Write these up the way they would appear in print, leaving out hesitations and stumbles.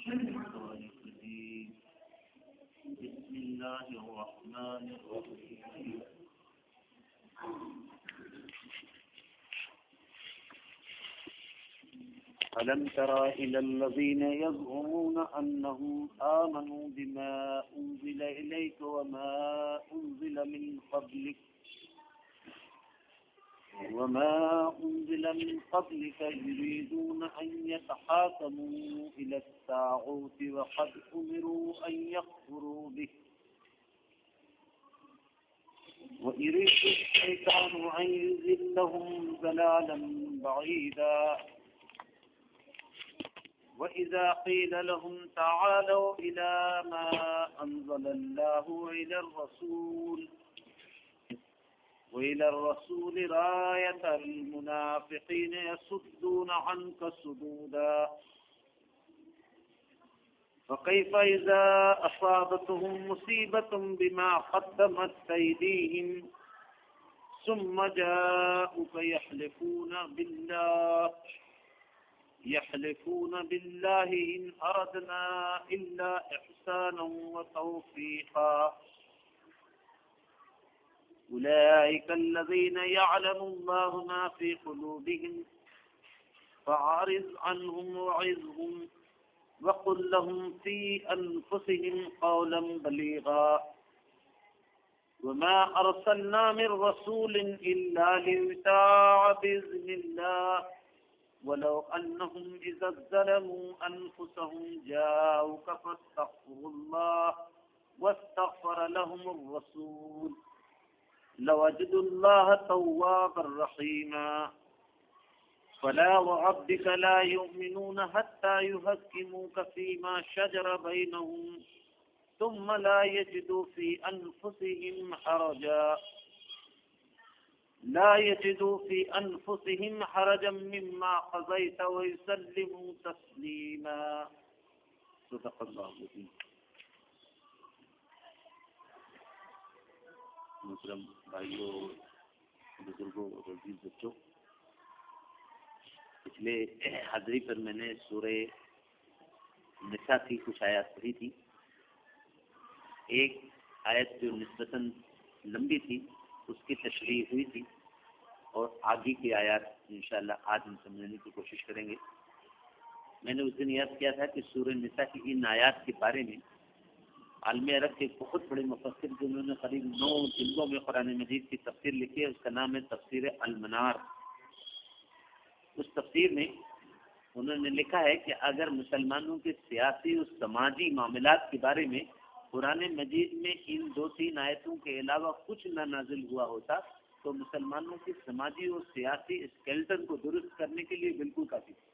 الشيطان الرجيم بسم الله الرحمن الرحيم ألم تر إلى الذين يزعمون أنهم آمنوا بما أنزل إليك وما أنزل من قبلك يريدون أن يتحاكموا إلى الطاغوت وقد أمروا أن يكفروا به ويريد الشيطان أن يضلهم ضلالا بعيدا وإذا قيل لهم تعالوا إلى ما أنزل الله وإلى الرسول رأيت المنافقين يصدون عنك صدودا فكيف إذا أصابتهم مصيبة بما قدمت أيديهم ثم جاءوك يحلفون بالله إن أردنا إلا إحسانا وتوفيقا أولئك الذين يعلم الله ما في قلوبهم فأعرض عنهم وعظهم وقل لهم في أنفسهم قولا بليغا وما أرسلنا من رسول إلا ليطاع بإذن الله ولو أنهم إذا ظلموا أنفسهم جاءوك فاستغفروا الله واستغفر لهم الرسول لوجدوا الله توابا رحيما فلا وربك لا يؤمنون حتى يحكموك فيما شجر بينهم ثم لا يجدوا في أنفسهم حرجا مما قضيت ويسلموا تسليما صدق الله العظيم. محترم بھائیوں، بزرگوں اور عزیز بچوں، پچھلے حاضری پر میں نے سورہ نساء کی کچھ آیات پڑھی تھی. ایک آیت جو نسبتاً لمبی تھی اس کی تشریح ہوئی تھی، اور آگے کی آیات انشاءاللہ آج ہم سمجھنے کی کوشش کریں گے. میں نے اس دن یاد کیا تھا کہ سورہ نساء کی ان آیات کے بارے میں عالم عرب کے بہت بڑے مفسر جنہوں نے قریب 9 جلدوں میں قرآن مجید کی تفسیر لکھی ہے، اس کا نام ہے تفسیر المنار. اس تفسیر میں انہوں نے لکھا ہے کہ اگر مسلمانوں کے سیاسی اور سماجی معاملات کے بارے میں قرآن مجید میں ان 2-3 آیتوں کے علاوہ کچھ نہ نازل ہوا ہوتا تو مسلمانوں کے سماجی اور سیاسی اسکیلٹن کو درست کرنے کے لیے بالکل کافی تھا.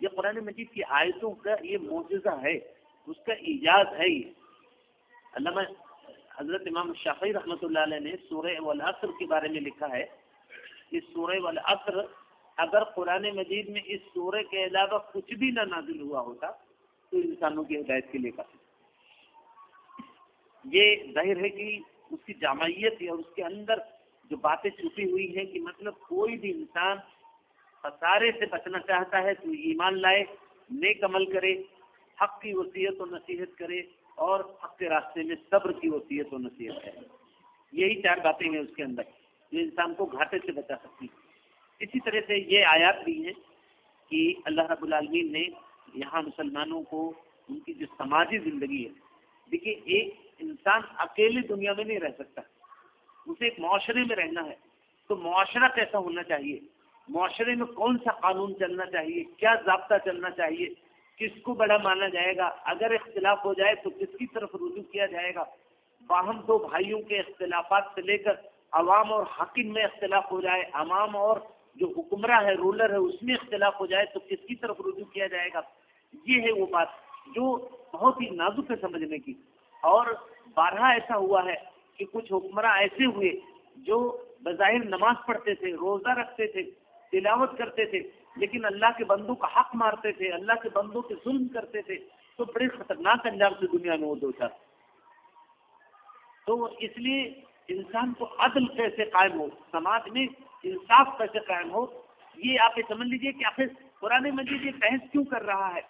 یہ قرآن مجید کی آیتوں کا یہ معجزہ ہے، اس کا اعجاز ہے. یہ علامہ حضرت امام شافعی رحمۃ اللہ علیہ نے سورہ والعصر کے بارے میں لکھا ہے کہ سورہ والعصر اگر قرآن مجید میں اس سورہ کے علاوہ کچھ بھی نہ نازل ہوا ہوتا تو انسانوں کی ہدایت کے لیے کافی. یہ ظاہر ہے کہ اس کی جامعیت ہے اور اس کے اندر جو باتیں چھپی ہوئی ہیں کہ مطلب کوئی بھی انسان خسارے سے بچنا چاہتا ہے تو ایمان لائے، نیک عمل کرے، حق کی وصیت و نصیحت کرے، اور حق کے راستے میں صبر کی وصیت و نصیحت ہے. یہی 4 باتیں ہیں اس کے اندر جو انسان کو گھاٹے سے بچا سکتی ہیں. اسی طرح سے یہ آیات بھی ہیں کہ اللہ رب العالمین نے یہاں مسلمانوں کو ان کی جو سماجی زندگی ہے، دیکھیے ایک انسان اکیلے دنیا میں نہیں رہ سکتا، اسے ایک معاشرے میں رہنا ہے. تو معاشرہ کیسا ہونا چاہیے، معاشرے میں کون سا قانون چلنا چاہیے، کیا ضابطہ چلنا چاہیے، کس کو بڑا مانا جائے گا، اگر اختلاف ہو جائے تو کس کی طرف رجوع کیا جائے گا، باہم 2 بھائیوں کے اختلافات سے لے کر عوام اور حاکم میں اختلاف ہو جائے، عوام اور جو حکمراں ہے، رولر ہے، اس میں اختلاف ہو جائے تو کس کی طرف رجوع کیا جائے گا. یہ ہے وہ بات جو بہت ہی نازک ہے سمجھنے کی. اور بارہا ایسا ہوا ہے کہ کچھ حکمراں ایسے ہوئے جو بظاہر نماز پڑھتے تھے، روزہ رکھتے تھے، تلاوت کرتے تھے، لیکن اللہ کے بندوں کا حق مارتے تھے، اللہ کے بندوں کے ظلم کرتے تھے، تو بڑے خطرناک انجام سے دنیا میں وہ دوچار. تو اس لیے انسان کو عدل کیسے قائم ہو، سماج میں انصاف کیسے قائم ہو، یہ آپ سمجھ لیجئے کہ آخر قرآن مجید یہ بحث کیوں کر رہا ہے.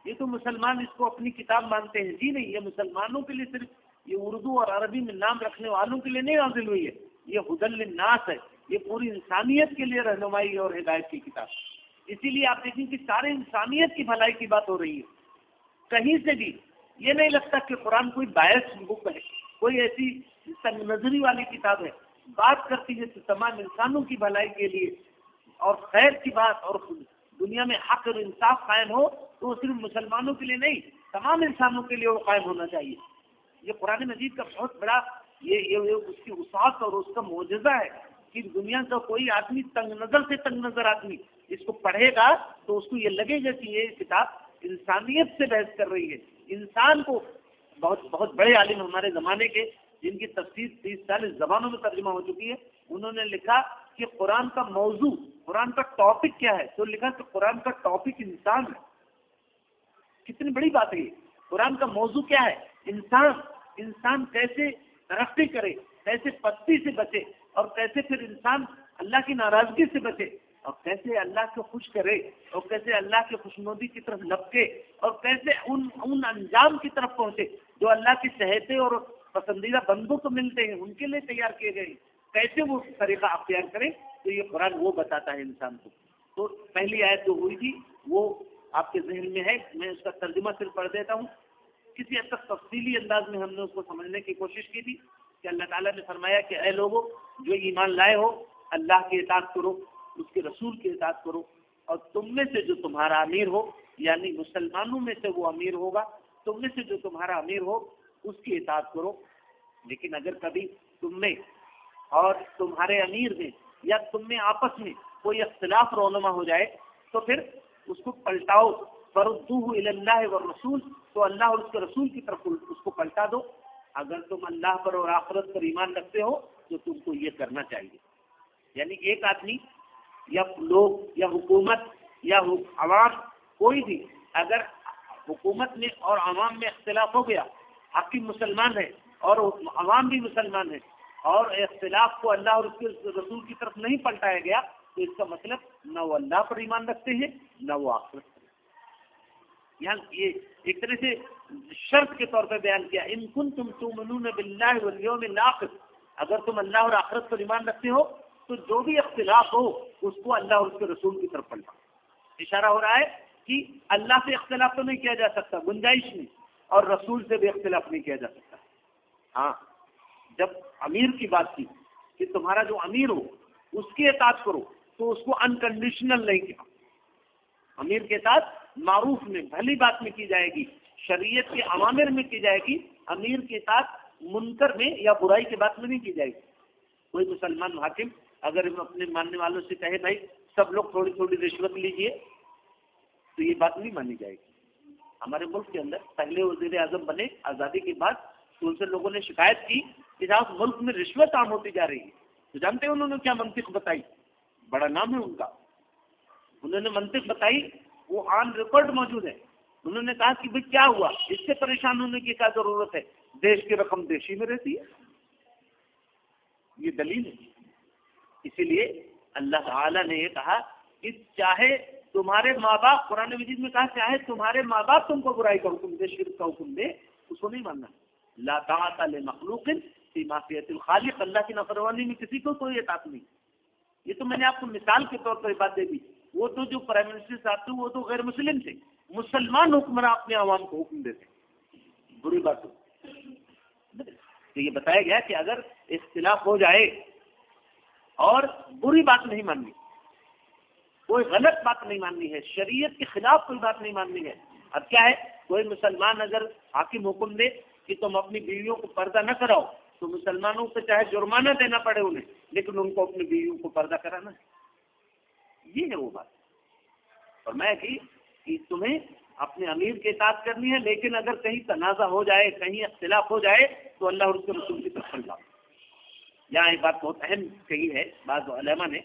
یہ تو مسلمان اس کو اپنی کتاب مانتے ہیں. جی نہیں، یہ مسلمانوں کے لیے صرف یہ اردو اور عربی میں نام رکھنے والوں کے لیے نہیں نازل ہوئی ہے. یہ ہدی للناس ہے، یہ پوری انسانیت کے لیے رہنمائی اور ہدایت کی کتاب. اسی لیے آپ دیکھیں کہ سارے انسانیت کی بھلائی کی بات ہو رہی ہے. کہیں سے بھی یہ نہیں لگتا کہ قرآن کوئی باعث بک ہے، کوئی ایسی تنگ نظری والی کتاب ہے. بات کرتی ہے کہ تمام انسانوں کی بھلائی کے لیے اور خیر کی بات، اور دنیا میں حق اور انصاف قائم ہو تو وہ صرف مسلمانوں کے لیے نہیں، تمام انسانوں کے لیے وہ قائم ہونا چاہیے. یہ قرآن مجید کا بہت بڑا یہ اس کی وسعت اور اس کا معجزہ ہے کہ دنیا کا کوئی آدمی تنگ نظر سے تنگ نظر آدمی اس کو پڑھے گا تو اس کو یہ لگے گا کہ یہ کتاب انسانیت سے بحث کر رہی ہے. انسان کو بہت بڑے عالم ہمارے زمانے کے، جن کی تفسیر 30-40 زبانوں میں ترجمہ ہو چکی ہے، انہوں نے لکھا کہ قرآن کا موضوع، قرآن کا ٹاپک کیا ہے، تو لکھا کہ قرآن کا ٹاپک انسان ہے. کتنی بڑی بات ہے یہ. قرآن کا موضوع کیا ہے؟ انسان کیسے ترقی کرے، کیسے پستی سے بچے، اور کیسے پھر انسان اللہ کی ناراضگی سے بچے، اور کیسے اللہ کو خوش کرے، اور کیسے اللہ کی خوشنودی کی طرف لپکے، اور کیسے ان انجام کی طرف پہنچے جو اللہ کی چہتے اور پسندیدہ بندوں کو ملتے ہیں، ان کے لیے تیار کیے گئے، کیسے وہ طریقہ اختیار کریں. تو یہ قرآن وہ بتاتا ہے انسان کو. تو پہلی آیت جو ہوئی تھی وہ آپ کے ذہن میں ہے، میں اس کا ترجمہ صرف پڑھ دیتا ہوں. کسی حد تک تفصیلی انداز میں ہم نے اس کو سمجھنے کی کوشش کی تھی کہ اللہ تعالیٰ نے فرمایا کہ اے لوگوں جو ایمان لائے ہو، اللہ کی اطاعت کرو، اس کے رسول کی اطاعت کرو، اور تم میں سے جو تمہارا امیر ہو، یعنی مسلمانوں میں سے وہ امیر ہوگا، تم میں سے جو تمہارا امیر ہو اس کی اطاعت کرو. لیکن اگر کبھی تم میں اور تمہارے امیر میں یا تم میں آپس میں کوئی اختلاف رونما ہو جائے تو پھر اس کو پلٹاؤ. فردوہ الی اللہ والرسول، تو اللہ اور اس کے رسول کی طرف اس کو پلٹا دو. اگر تم اللہ پر اور آخرت پر ایمان رکھتے ہو تو تم کو یہ کرنا چاہیے. یعنی ایک آدمی یا لوگ یا حکومت یا عوام، کوئی بھی اگر حکومت میں اور عوام میں اختلاف ہو گیا، حاکم مسلمان ہے اور عوام بھی مسلمان ہے، اور اختلاف کو اللہ اور اس کے رسول کی طرف نہیں پلٹایا گیا، تو اس کا مطلب نہ وہ اللہ پر ایمان رکھتے ہیں نہ وہ آخرت پر. یہاں یہ ایک طرح سے شرط کے طور پہ بیان کیا، ان کنتم تؤمنون باللہ والیوم الآخر، اگر تم اللہ اور آخرت پر ایمان رکھتے ہو تو جو بھی اختلاف ہو اس کو اللہ اور اس کے رسول کی طرف پلٹاؤ. اشارہ ہو رہا ہے کہ اللہ سے اختلاف تو نہیں کیا جا سکتا، گنجائش نہیں، اور رسول سے بھی اختلاف نہیں کیا جا سکتا. ہاں، جب امیر کی بات کی کہ تمہارا جو امیر ہو اس کی اطاعت کرو تو اس کو انکنڈیشنل نہیں کیا. امیر کے ساتھ معروف میں، بھلی بات میں کی جائے گی، شریعت کے اوامر میں کی جائے گی. امیر کے ساتھ منکر میں یا برائی کے بات میں نہیں کی جائے گی. کوئی مسلمان حاکم اگر اپنے ماننے والوں سے کہے بھائی سب لوگ تھوڑی تھوڑی رشوت لیجیے، تو یہ بات نہیں مانی جائے گی. ہمارے ملک کے اندر پہلے وزیر اعظم بنے آزادی کے بعد، تو ان سے لوگوں نے شکایت کی کہ جہاں ملک میں رشوت عام ہوتی جا رہی ہے. تو جانتے ہیں انہوں نے کیا منطق بتائی؟ بڑا نام ہے ان کا. انہوں نے منطق بتائی، وہ آن ریکارڈ موجود ہے. انہوں نے کہا کہ بھئی کیا ہوا، اس سے پریشان ہونے کی کیا ضرورت ہے، دیش کی رقم دیشی میں رہتی ہے. یہ دلیل ہے. اسی لیے اللہ تعالیٰ نے یہ کہا کہ چاہے تمہارے ماں باپ، قرآن مجید میں کہا چاہے تمہارے ماں باپ تم کو برائی کا حکم دے، شرک کا حکم دے، اس کو نہیں ماننا. لا طاعۃ لمخلوق فی معصیۃ الخالق، اللہ کی نافرمانی میں کسی کو کوئی اطاعت نہیں. یہ تو میں نے آپ کو مثال کے طور پر بات دے دی. وہ تو جو پرائم منسٹر صاحب تھے وہ تو غیر مسلم تھے، مسلمان حکمراں اپنے عوام کو حکم دیتے، بری بات ہو. تو یہ بتایا گیا کہ اگر اختلاف ہو جائے اور بری بات نہیں ماننی، کوئی غلط بات نہیں ماننی ہے، شریعت کے خلاف کوئی بات نہیں ماننی ہے. اب کیا ہے، کوئی مسلمان اگر حاکم حکم دے کہ تم اپنی بیویوں کو پردہ نہ کراؤ، تو مسلمانوں کو چاہے جرمانہ دینا پڑے انہیں، لیکن ان کو اپنی بیویوں کو پردہ کرانا ہے. یہ ہے وہ بات. اور میں کہ تمہیں اپنے امیر کی اطاعت کرنی ہے، لیکن اگر کہیں تنازع ہو جائے، کہیں اختلاف ہو جائے تو اللہ اور اس کے رسول کی طرف پلٹاؤ. یہاں ایک بات بہت اہم کہی ہے بعض علماء نے،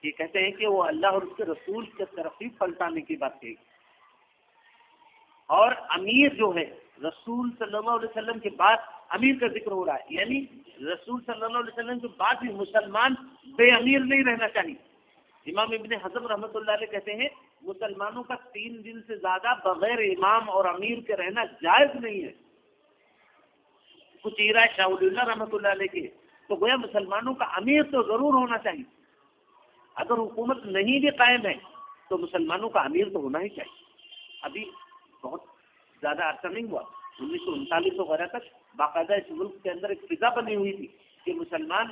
یہ کہتے ہیں کہ وہ اللہ اور اس کے رسول کی طرف ہی پلٹانے کی بات کہی. اور امیر جو ہے، رسول صلی اللہ علیہ وسلم کے بعد امیر کا ذکر ہو رہا ہے، یعنی رسول صلی اللہ علیہ وسلم کے بعد بھی مسلمان بے امیر نہیں رہنا چاہیے. امام ابن حزم رحمۃ اللہ علیہ کہتے ہیں مسلمانوں کا 3 دن سے زیادہ بغیر امام اور امیر کے رہنا جائز نہیں ہے. کچھ ایرا شاہ ولی اللہ رحمۃ اللہ علیہ کے تو گویا مسلمانوں کا امیر تو ضرور ہونا چاہیے. اگر حکومت نہیں بھی قائم ہے تو مسلمانوں کا امیر تو ہونا ہی چاہیے. ابھی بہت زیادہ عرصہ نہیں ہوا، 1939 وغیرہ تک باقاعدہ اس ملک کے اندر ایک فضا بنی ہوئی تھی کہ مسلمان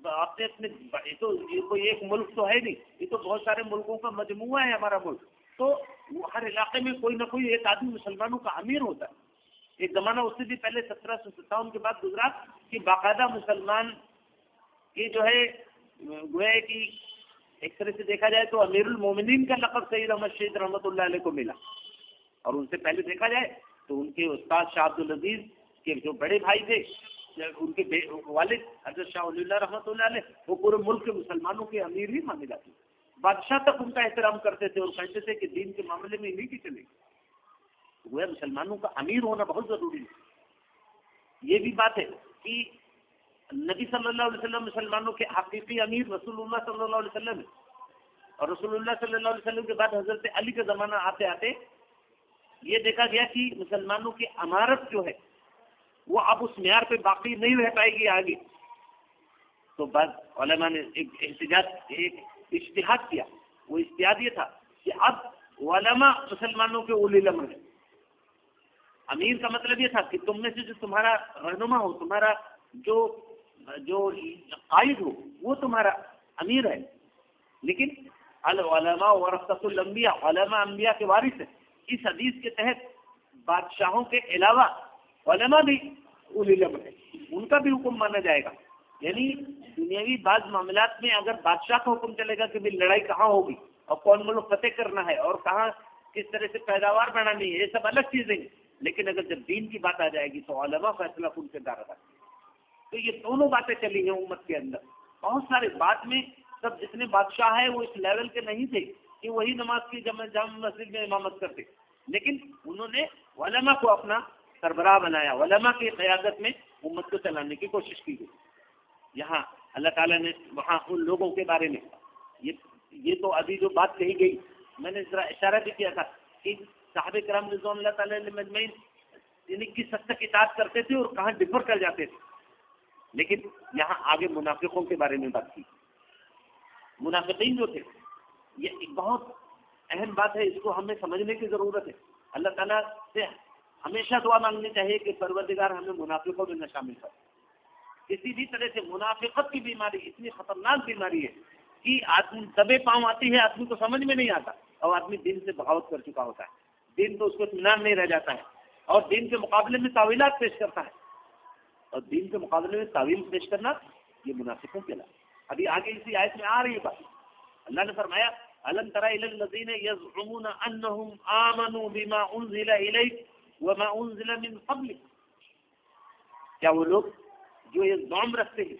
اپنے اپنے، یہ تو یہ کوئی ایک ملک تو ہے نہیں، یہ تو بہت سارے ملکوں کا مجموعہ ہے ہمارا ملک. تو ہر علاقے میں کوئی نہ کوئی ایک آدمی مسلمانوں کا امیر ہوتا ہے. ایک زمانہ اس سے بھی پہلے 1757 کے بعد گزرا کہ باقاعدہ مسلمان کی جو ہے گویا کہ ایک طرح سے دیکھا جائے تو امیر المومنین کا لقب سید احمد شہید رحمۃ اللہ علیہ کو ملا. اور ان سے پہلے دیکھا جائے تو ان کے استاد شاہ عبد العزیز کے جو بڑے بھائی تھے، ان کے والد حضرت شاہ ولی اللہ رحمۃ اللہ علیہ، وہ پورے ملک کے مسلمانوں کے امیر ہی مانے جاتے. بادشاہ تک ان کا احترام کرتے تھے اور کہتے تھے کہ دین کے معاملے میں انہیں کی چلے. وہ مسلمانوں کا امیر ہونا بہت ضروری ہے. یہ بھی بات ہے کہ نبی صلی اللہ علیہ وسلم مسلمانوں کے حقیقی امیر رسول اللہ صلی اللہ علیہ وسلم ہے. اور رسول اللہ صلی اللہ علیہ وسلم کے بعد حضرت علی کا زمانہ آتے آتے یہ دیکھا گیا کہ مسلمانوں کی امارت جو ہے وہ اب اس معیار پہ باقی نہیں رہ پائے گی آگے. تو بعض علماء نے ایک اجتہاد کیا. وہ اجتہاد یہ تھا کہ اب علماء مسلمانوں کے اولی الامر ہیں. امیر کا مطلب یہ تھا کہ تم میں سے جو تمہارا رہنما ہو، تمہارا جو قائد ہو، وہ تمہارا امیر ہے. لیکن العلماء ورثۃ الانبیاء، علماء انبیاء کے وارث ہیں. اس حدیث کے تحت بادشاہوں کے علاوہ علماء بھی اولی الامر ہیں، ان کا بھی حکم مانا جائے گا. یعنی دنیاوی بعض معاملات میں اگر بادشاہ کا حکم چلے گا کہ بھی لڑائی کہاں ہوگی اور کون ملک فتح کرنا ہے اور کہاں کس طرح سے پیداوار بڑھانی ہے، یہ سب الگ چیزیں ہیں. لیکن اگر جب دین کی بات آ جائے گی تو علماء فیصلہ کن کے دار رکھتے ہیں. تو یہ دونوں باتیں چلی ہیں امت کے اندر. بہت سارے بعد میں سب جتنے بادشاہ ہیں وہ اس لیول کے نہیں تھے کہ وہی نماز کی جامع مسجد میں امامت کرتے، لیکن انہوں نے علماء کو اپنا سربراہ بنایا. علماء کی قیادت میں امت کو چلانے کی کوشش کی گئی. یہاں اللہ تعالیٰ نے وہاں ان لوگوں کے بارے میں یہ تو ابھی جو بات کہی گئی میں نے ذرا اشارہ بھی کیا تھا کہ صحابہ کرام رضوان اللہ تعالیٰ علیہم اجمعین یعنی کس حد تک اطاعت کرتے تھے اور کہاں ڈفر کر جاتے تھے. لیکن یہاں آگے منافقوں کے بارے میں بات کی. منافقین جو تھے یہ ایک بہت اہم بات ہے، اس کو ہمیں سمجھنے کی ضرورت ہے. اللہ تعالیٰ سے ہمیشہ دعا مانگنی چاہیے کہ پروردگار ہمیں منافقوں میں نہ شامل کر. کسی بھی طرح سے منافقت کی بیماری اتنی خطرناک بیماری ہے کہ آدمی دبے پاؤں آتی ہے، آدمی کو سمجھ میں نہیں آتا اور آدمی دین سے بغاوت کر چکا ہوتا ہے. دین تو اس کو اطمینان نہیں رہ جاتا ہے اور دین کے مقابلے میں تعویلات پیش کرتا ہے. اور دین کے مقابلے میں تعویل پیش کرنا یہ منافقوں کے علاوہ. ابھی آگے اسی آیت میں آ رہی ہے بات. اللہ نے فرمایا الم تر الی الذین یزعمون انہم آمنوا بما انزل الیک وما انزل من قبلک. کیا وہ لوگ جو یہ زعم رکھتے ہیں،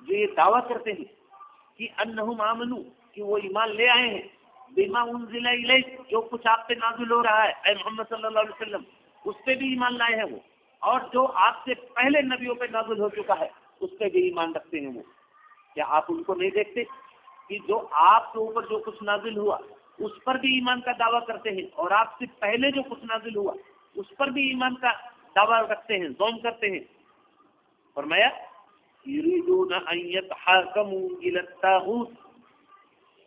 جو یہ دعویٰ کرتے ہیں کہ انہم آمنوا، کہ وہ ایمان لے آئے ہیں، بما انزل الیک، جو کچھ آپ پہ نازل ہو رہا ہے اے محمد صلی اللہ علیہ وسلم، اس پہ بھی ایمان لائے ہیں وہ، اور جو آپ سے پہلے نبیوں پہ نازل ہو چکا ہے اس پہ بھی ایمان رکھتے ہیں وہ. کیا آپ ان کو نہیں دیکھتے کہ جو آپ کے اوپر جو کچھ نازل ہوا اس پر بھی ایمان کا دعویٰ کرتے ہیں اور آپ سے پہلے جو کچھ نازل ہوا اس پر بھی ایمان کا دعویٰ رکھتے ہیں، زوم کرتے ہیں. فرمایا یریدون ان یتحاکموا الی الطاغوت،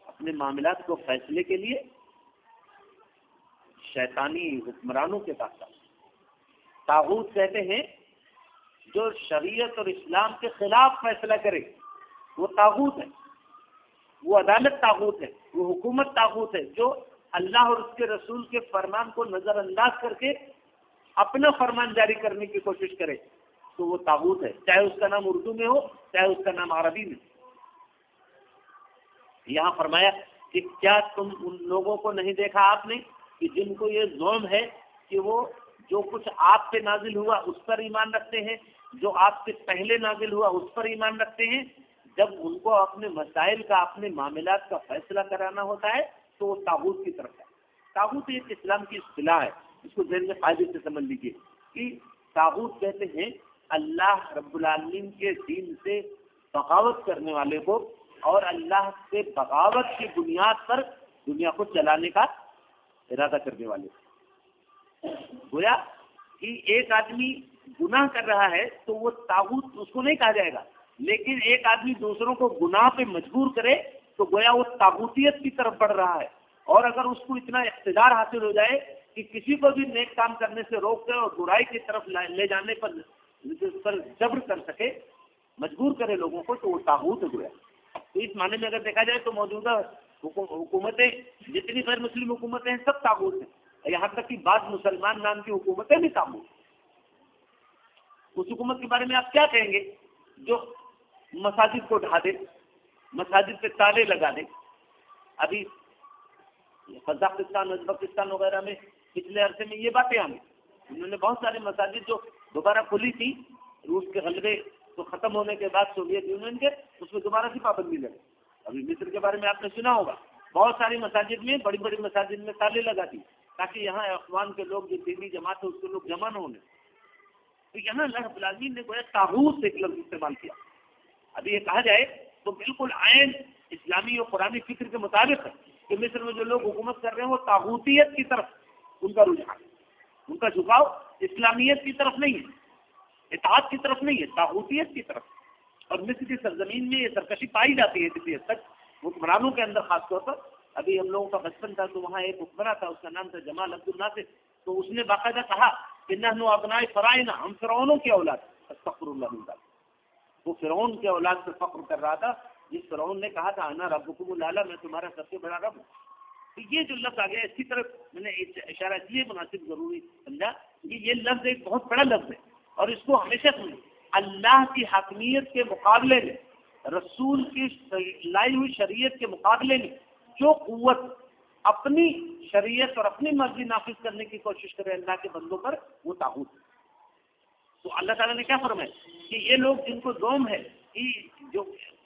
اپنے معاملات کو فیصلے کے لیے شیطانی حکمرانوں کے پاس. طاغوت کہتے ہیں جو شریعت اور اسلام کے خلاف فیصلہ کرے وہ طاغوت ہے. وہ عدالت طاغوت ہے، وہ حکومت طاغوت ہے جو اللہ اور اس کے رسول کے فرمان کو نظر انداز کر کے اپنا فرمان جاری کرنے کی کوشش کرے تو وہ طاغوت ہے، چاہے اس کا نام اردو میں ہو چاہے اس کا نام عربی میں. یہاں فرمایا کہ کیا تم ان لوگوں کو نہیں دیکھا آپ نے کہ جن کو یہ زوم ہے کہ وہ جو کچھ آپ پہ نازل ہوا اس پر ایمان رکھتے ہیں، جو آپ سے پہلے نازل ہوا اس پر ایمان رکھتے ہیں. جب ان کو اپنے مسائل کا، اپنے معاملات کا فیصلہ کرانا ہوتا ہے تو وہ طاغوت کی طرف ہے. طاغوت ایک اسلام کی اصطلاح ہے، اس کو ذہن میں قاعدے سے سمجھ لیجیے کہ طاغوت کہتے ہیں اللہ رب العالمین کے دین سے بغاوت کرنے والے کو اور اللہ سے بغاوت کی بنیاد پر دنیا کو چلانے کا ارادہ کرنے والے. گویا کہ ایک آدمی گناہ کر رہا ہے تو وہ طاغوت اس کو نہیں کہا جائے گا، لیکن ایک آدمی دوسروں کو گناہ پہ مجبور کرے تو گویا وہ طاغوتیت کی طرف بڑھ رہا ہے. اور اگر اس کو اتنا اقتدار حاصل ہو جائے کہ کسی کو بھی نیک کام کرنے سے روک دے اور برائی کی طرف لے جانے پر جبر کر سکے، مجبور کرے لوگوں کو، تو وہ طاغوت ہو گیا. تو اس معنی میں اگر دیکھا جائے تو موجودہ حکومتیں، جتنی غیر مسلم حکومتیں ہیں، سب طاغوت ہیں. یہاں تک کہ بعض مسلمان نام کی حکومتیں بھی طاغوت. اس حکومت کے بارے میں آپ کیا کہیں گے جو مساجد کو ڈھا دے، مساجد پہ تالے لگا دے؟ ابھی قزاقستان، ازبکستان وغیرہ میں پچھلے عرصے میں یہ باتیں آئی. انہوں نے بہت ساری مساجد جو دوبارہ کھلی تھی روس کے غلبے تو ختم ہونے کے بعد سوویت یونین کے، اس میں دوبارہ سے پابندی لگی. ابھی مصر کے بارے میں آپ نے سنا ہوگا، بہت ساری مساجد میں، بڑی بڑی مساجد میں تالے لگا دی تاکہ یہاں اخوان کے لوگ، جو دینی جماعت ہے، اس کے لوگ جمع نہ ہونے. تو یہاں اللہ رب العالمین نے گویا طاغوت ایک لفظ استعمال کیا. ابھی یہ کہا جائے تو بالکل عین اسلامی اور قرآنی فکر کے مطابق ہے کہ مصر میں جو لوگ حکومت کر رہے ہیں وہ طاغوتیت کی طرف ان کا رجحان، ان کا جھکاؤ اسلامیت کی طرف نہیں ہے، اطاعت کی طرف نہیں ہے، طاغوتیت کی طرف. اور مصر کی سرزمین میں یہ سرکشی پائی جاتی ہے کسی حد تک حکمرانوں کے اندر خاص طور پر. ابھی ہم لوگوں کا بچپن تھا تو وہاں ایک حکمراں تھا، اس کا نام تھا جمال عبد الناصر. تو اس نے باقاعدہ کہا کہ نحن ابناء فرعون، ہم فرعونوں کی اولاد. استغفر اللہ من ذلک. وہ فرعون کے اولاد سے فخر کر رہا تھا جس فرعون نے کہا تھا انا ربکم الاعلی، میں تمہارا سب سے بڑا رب ہوں. تو یہ جو لفظ آ گیا، اس کی طرف میں نے اشارہ اس لیے مناسب ضروری سمجھا کہ یہ لفظ ایک بہت بڑا لفظ ہے، اور اس کو ہمیشہ سنیں. اللہ کی حاکمیت کے مقابلے میں، رسول کی لائی ہوئی شریعت کے مقابلے میں جو قوت اپنی شریعت اور اپنی مرضی نافذ کرنے کی کوشش کرے اللہ کے بندوں پر، وہ طاغوت ہے. تو اللہ تعالیٰ نے کیا فرمایا کہ یہ لوگ جن کو دوم ہے، جو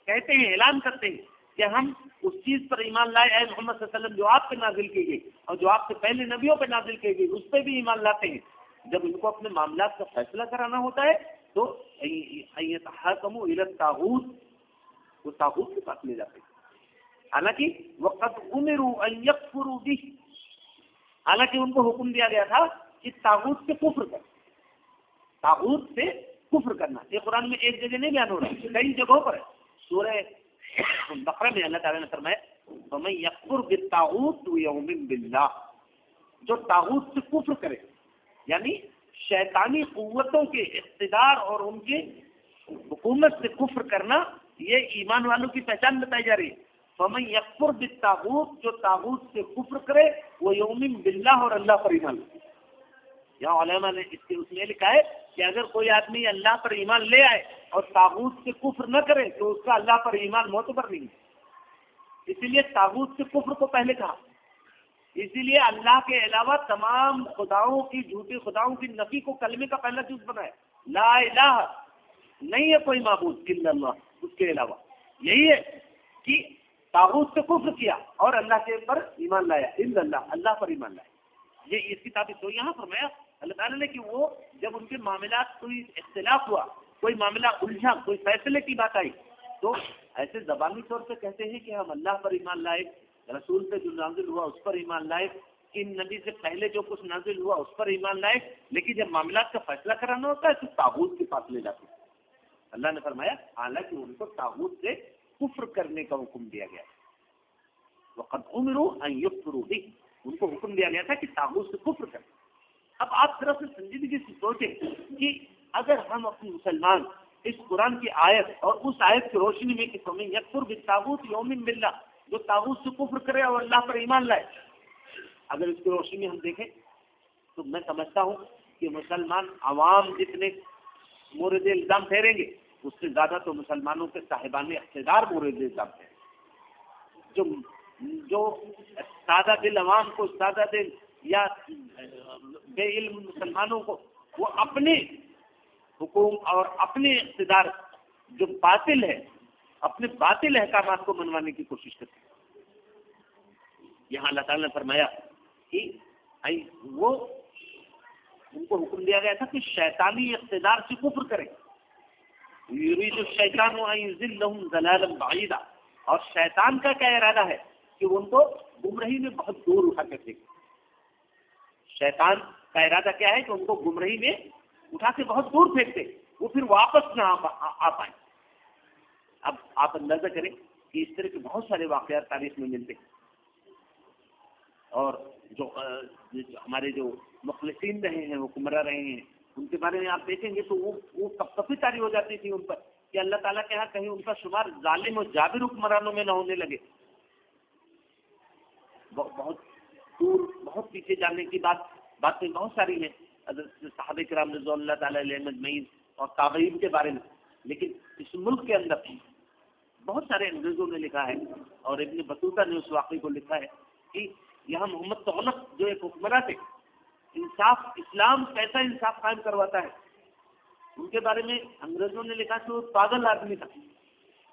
کہتے ہیں، اعلان کرتے ہیں کہ ہم اس چیز پر ایمان لائے اے محمد صلی اللہ علیہ وسلم جو آپ پہ نازل کی گئی اور جو آپ سے پہلے نبیوں پہ نازل کی گئی، اس پہ بھی ایمان لاتے ہیں. جب ان کو اپنے معاملات کا فیصلہ کرانا ہوتا ہے تو یتحاکموا الی الطاغوت، وہ طاغوت کے پاس لے جاتے ہیں. حالانکہ وقد امروا ان یکفروا بہ، حالانکہ ان کو حکم دیا گیا تھا کہ طاغوت سے کفر کر، طاغوت سے کفر کرنا. یہ قرآن میں ایک جگہ نہیں بیان ہو رہا، کئی جگہوں پر ہے. سورہ بقرہ میں اللہ تعالیٰ نے فرمایا ومن یکفر بالطاغوت یؤمن باللہ، جو طاغوت سے کفر کرے، یعنی شیطانی قوتوں کے اقتدار اور ان کے حکومت سے کفر کرنا، یہ ایمان والوں کی پہچان بتائی جا رہی ہے. فمن یکفر بالطاغوت، جو طاغوت سے کفر کرے، وہ یؤمن باللہ، اور اللہ پر ایمان لے. یہاں علماء نے اس میں لکھا ہے کہ اگر کوئی آدمی اللہ پر ایمان لے آئے اور طاغوت سے کفر نہ کرے تو اس کا اللہ پر ایمان معتبر نہیں ہے. اسی لیے طاغوت سے کفر کو پہلے کہا. اسی لیے اللہ کے علاوہ تمام خداؤں کی، جھوٹے خداؤں کی نفی کو کلمے کا پہلا جز بنایا. لا الہ، نہیں ہے کوئی معبود الا اللہ، اس کے علاوہ. یہی ہے کہ طاغوت سے کفر کیا اور اللہ کے پر ایمان لایا، الا اللہ، اللہ پر ایمان لایا. یہ اس کتاب تو یہاں فرمایا اللہ تعالیٰ نے کہ وہ جب ان کے معاملات کوئی اختلاف ہوا، کوئی معاملہ الجھا، کوئی فیصلے کی بات آئی، تو ایسے زبانی طور پہ کہتے ہیں کہ ہم اللہ پر ایمان لائے، رسول پہ جو نازل ہوا اس پر ایمان لائے، ان نبی سے پہلے جو کچھ نازل ہوا اس پر ایمان لائے، لیکن جب معاملات کا فیصلہ کرانا ہوتا ہے تو طاغوت کے پاس لے جاتے ہیں. اللہ نے فرمایا حالانکہ ان کو طاغوت سے کفر کرنے کا حکم دیا گیا. وقد امروا ان یکفروا بہ، ان کو حکم دیا گیا تھا کہ طاغوت سے کفر کریں. اب آپ ذرا سے سنجیدگی سے سوچیں کہ اگر ہم اپنے مسلمان اس قرآن کی آیت اور اس آیت کی روشنی میں کہ فمن یکفر بالطاغوت یؤمن باللہ، جو طاغوت سے کفر کرے اور اللہ پر ایمان لائے، اگر اس کی روشنی میں ہم دیکھیں تو میں سمجھتا ہوں کہ مسلمان عوام جتنے مورد الزام ٹھہریں گے اس سے زیادہ تو مسلمانوں کے صاحبان اقتدار مورد الزام ٹھہریں. جو سادہ دل عوام کو، سادہ دل یا بے علم مسلمانوں کو، وہ اپنے حکوم اور اپنے اقتدار جو باطل ہے، اپنے باطل احکامات کو منوانے کی کوشش کرتے ہیں. یہاں اللہ تعالیٰ نے فرمایا کہ وہ ان کو حکم دیا گیا تھا کہ شیطانی اقتدار سے کفر کریں. یرید الشیطان ان یضلهم ضلالا بعیدا، اور شیطان کا کیا ارادہ ہے کہ وہ ان کو گمراہی میں بہت دور اٹھا کر دے. شیطان کا ارادہ کیا ہے کہ ان کو گمراہی میں اٹھا کے بہت دور پھینکتے، وہ پھر واپس نہ آ پائیں۔ اب آپ اندازہ کریں کہ اس طرح کے بہت سارے واقعات تاریخ میں ملتے ہیں، اور جو ہمارے جو مخلصین رہے ہیں، حکمراں رہے ہیں، ان کے بارے میں آپ دیکھیں گے تو وہ کب کبھی تاری ہو جاتی تھی ان پر کہ اللہ تعالیٰ کے ہاں کہیں ان کا شمار ظالم اور جابر حکمرانوں میں نہ ہونے لگے۔ بہت دور، بہت پیچھے جانے کی باتیں بہت ساری ہیں حضرت صحابہ کرام رضوان اللہ تعالیٰ علیہ اجمعین اور تابعین کے بارے میں، لیکن اس ملک کے اندر بہت سارے انگریزوں نے لکھا ہے اور ابن بطوطہ نے اس واقعے کو لکھا ہے کہ یہاں محمد تغلق جو ایک حکمراں تھے، انصاف، اسلام کیسا انصاف قائم کرواتا ہے، ان کے بارے میں انگریزوں نے لکھا کہ وہ پاگل آدمی تھا،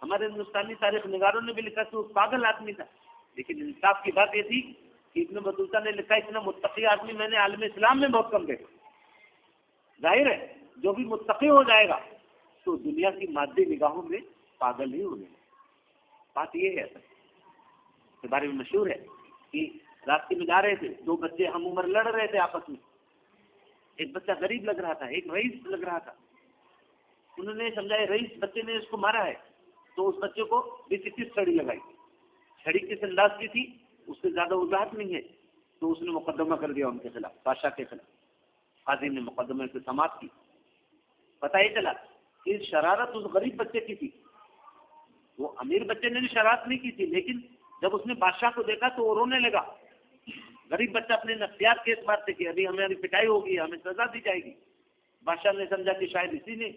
ہمارے ہندوستانی تاریخ نگاروں نے بھی لکھا کہ وہ پاگل آدمی تھا، لیکن انصاف کی بات یہ تھی کہ ابن بطوطہ نے لکھا اتنا متقی آدمی میں نے عالم اسلام میں بہت کم دیکھا۔ ظاہر ہے جو بھی متقی ہو جائے گا تو دنیا کی مادی نگاہوں میں پاگل ہی ہونے۔ بات یہ ہے اس کے بارے میں مشہور ہے کہ راستے میں جا رہے تھے، دو بچے ہم عمر لڑ رہے تھے آپس میں، ایک بچہ غریب لگ رہا تھا، ایک رئیس لگ رہا تھا۔ انہوں نے سمجھا رئیس بچے نے اس کو مارا ہے، تو اس بچے کو 20-21 چھڑی لگائی۔ چھڑی کس انداز کی تھی اس سے زیادہ وضاحت نہیں ہے، تو اس نے مقدمہ کر دیا ان کے خلاف، بادشاہ کے خلاف۔ قاضی نے مقدمے سے سماعت کی۔ پتہ یہ چلا کہ شرارت اس غریب بچے کی تھی، وہ امیر بچے نے بھی شرارت نہیں کی تھی، لیکن جب اس نے بادشاہ کو دیکھا تو وہ رونے لگا۔ غریب بچہ اپنے نفسیات کے اعتبار سے کہ ابھی ہماری پٹائی ہوگی، ہمیں سزا دی جائے گی۔ بادشاہ نے سمجھا کہ شاید اسی نے،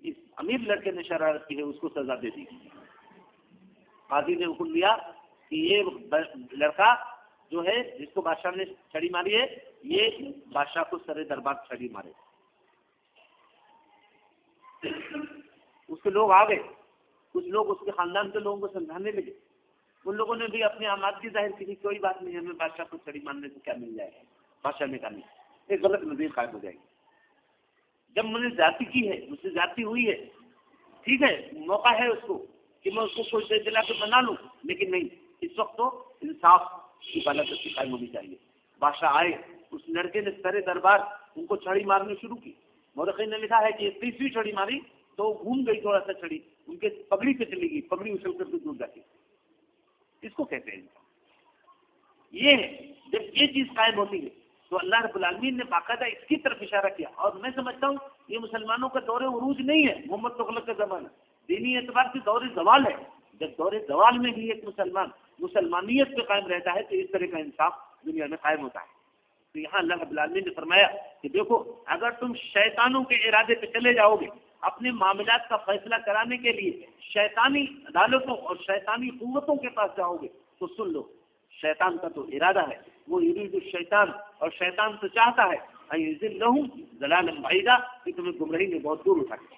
اس امیر لڑکے نے شرارت کی ہے، اس کو سزا دے دی۔ قاضی نے حکم دیا کہ یہ لڑکا جو ہے جس کو بادشاہ نے چھڑی ماری ہے، یہ بادشاہ کو سر دربار چھڑی مارے۔ اس کے لوگ آ گئے، کچھ لوگ اس کے خاندان کے لوگوں کو سمجھانے لگے، ان لوگوں نے بھی اپنی آمادگی ظاہر کی، کوئی بات نہیں، ہمیں بادشاہ کو چھڑی مارنے سے کیا مل جائے گا۔ بادشاہ نے کہا نہیں، ایک غلط نظیر قائم ہو جائے گی۔ جب میں نے زیادتی کی ہے، مجھ سے زیادتی ہوئی ہے، ٹھیک ہے، موقع ہے اس کو کہ میں اس کو کوئی دلا کے بنا لوں، لیکن نہیں، اس وقت تو انصاف کی بالادستی قائم ہونی چاہیے۔ بادشاہ آئے، اس لڑکے نے سر دربار ان کو چھڑی مارنی شروع کی۔ مورخین نے لکھا ہے کہ 30ویں چھڑی ماری تو گھوم گئی تھوڑا سا چھڑی، ان کے پگڑی پہ چلی گئی، پگڑی اچھل کر کے دور جاتی۔ اس کو کہتے ہیں یہ ہے، جب یہ چیز قائم ہوتی ہے تو اللہ رب العالمین نے باقاعدہ اس کی طرف اشارہ کیا، اور میں سمجھتا ہوں یہ مسلمانوں کا دور عروج نہیں ہے، محمد تغلق کا زمانہ دینی اعتبار سے دور زوال ہے۔ جب دور زوال میں بھی ایک مسلمان مسلمانیت پہ قائم رہتا ہے تو اس طرح کا انصاف دنیا میں قائم ہوتا ہے۔ تو یہاں اللہ رب العالمین نے فرمایا کہ دیکھو، اگر تم شیطانوں کے ارادے پہ چلے جاؤ گے اپنے معاملات کا فیصلہ کرانے کے لیے، شیطانی عدالتوں اور شیطانی قوتوں کے پاس جاؤ گے، تو سن لو، شیطان کا تو ارادہ ہے، وہ یرید الشیطان، اور شیطان تو چاہتا ہے ان یضلہم ضلالا بعیدا، کہ تمہیں گمراہی میں بہت دور اٹھا کے۔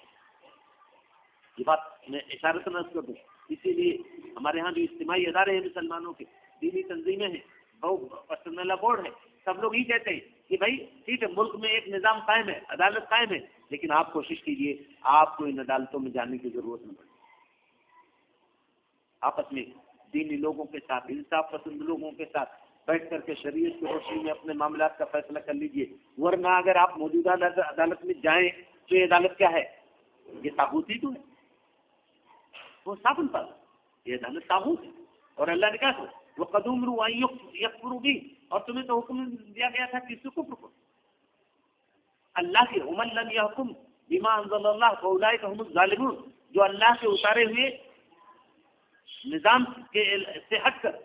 یہ بات میں اشارت نہ کر دوں، اسی لیے ہمارے ہاں جو اجتماعی ادارے ہیں مسلمانوں کے، دینی تنظیمیں ہیں، پرسنل بورڈ ہے، سب لوگ ہی کہتے ہیں کہ بھائی ٹھیک ہے، ملک میں ایک نظام قائم ہے، عدالت قائم ہے، لیکن آپ کوشش کیجئے آپ کو ان عدالتوں میں جانے کی ضرورت نہ پڑے۔ آپس میں دینی لوگوں کے ساتھ، انصاف پسند لوگوں کے ساتھ بیٹھ کر کے شریعت کی روشنی میں اپنے معاملات کا فیصلہ کر لیجئے، ورنہ اگر آپ موجودہ عدالت میں جائیں تو یہ عدالت کیا ہے؟ یہ طاغوت ہی تو ہے، وہ صاف الفاظ یہ عدالت طاغوت ہے۔ اور اللہ نے کہا تھا وہ قدوم رو یکفروا بھی، اور تمہیں تو حکم دیا گیا تھا کہ اس سے کفر کرو۔ اللہ کے ومن لم یحکم بما انزل اللہ فاولئک هم الظالمون، جو اللہ کے اتارے ہوئے نظام سے ہٹ کر،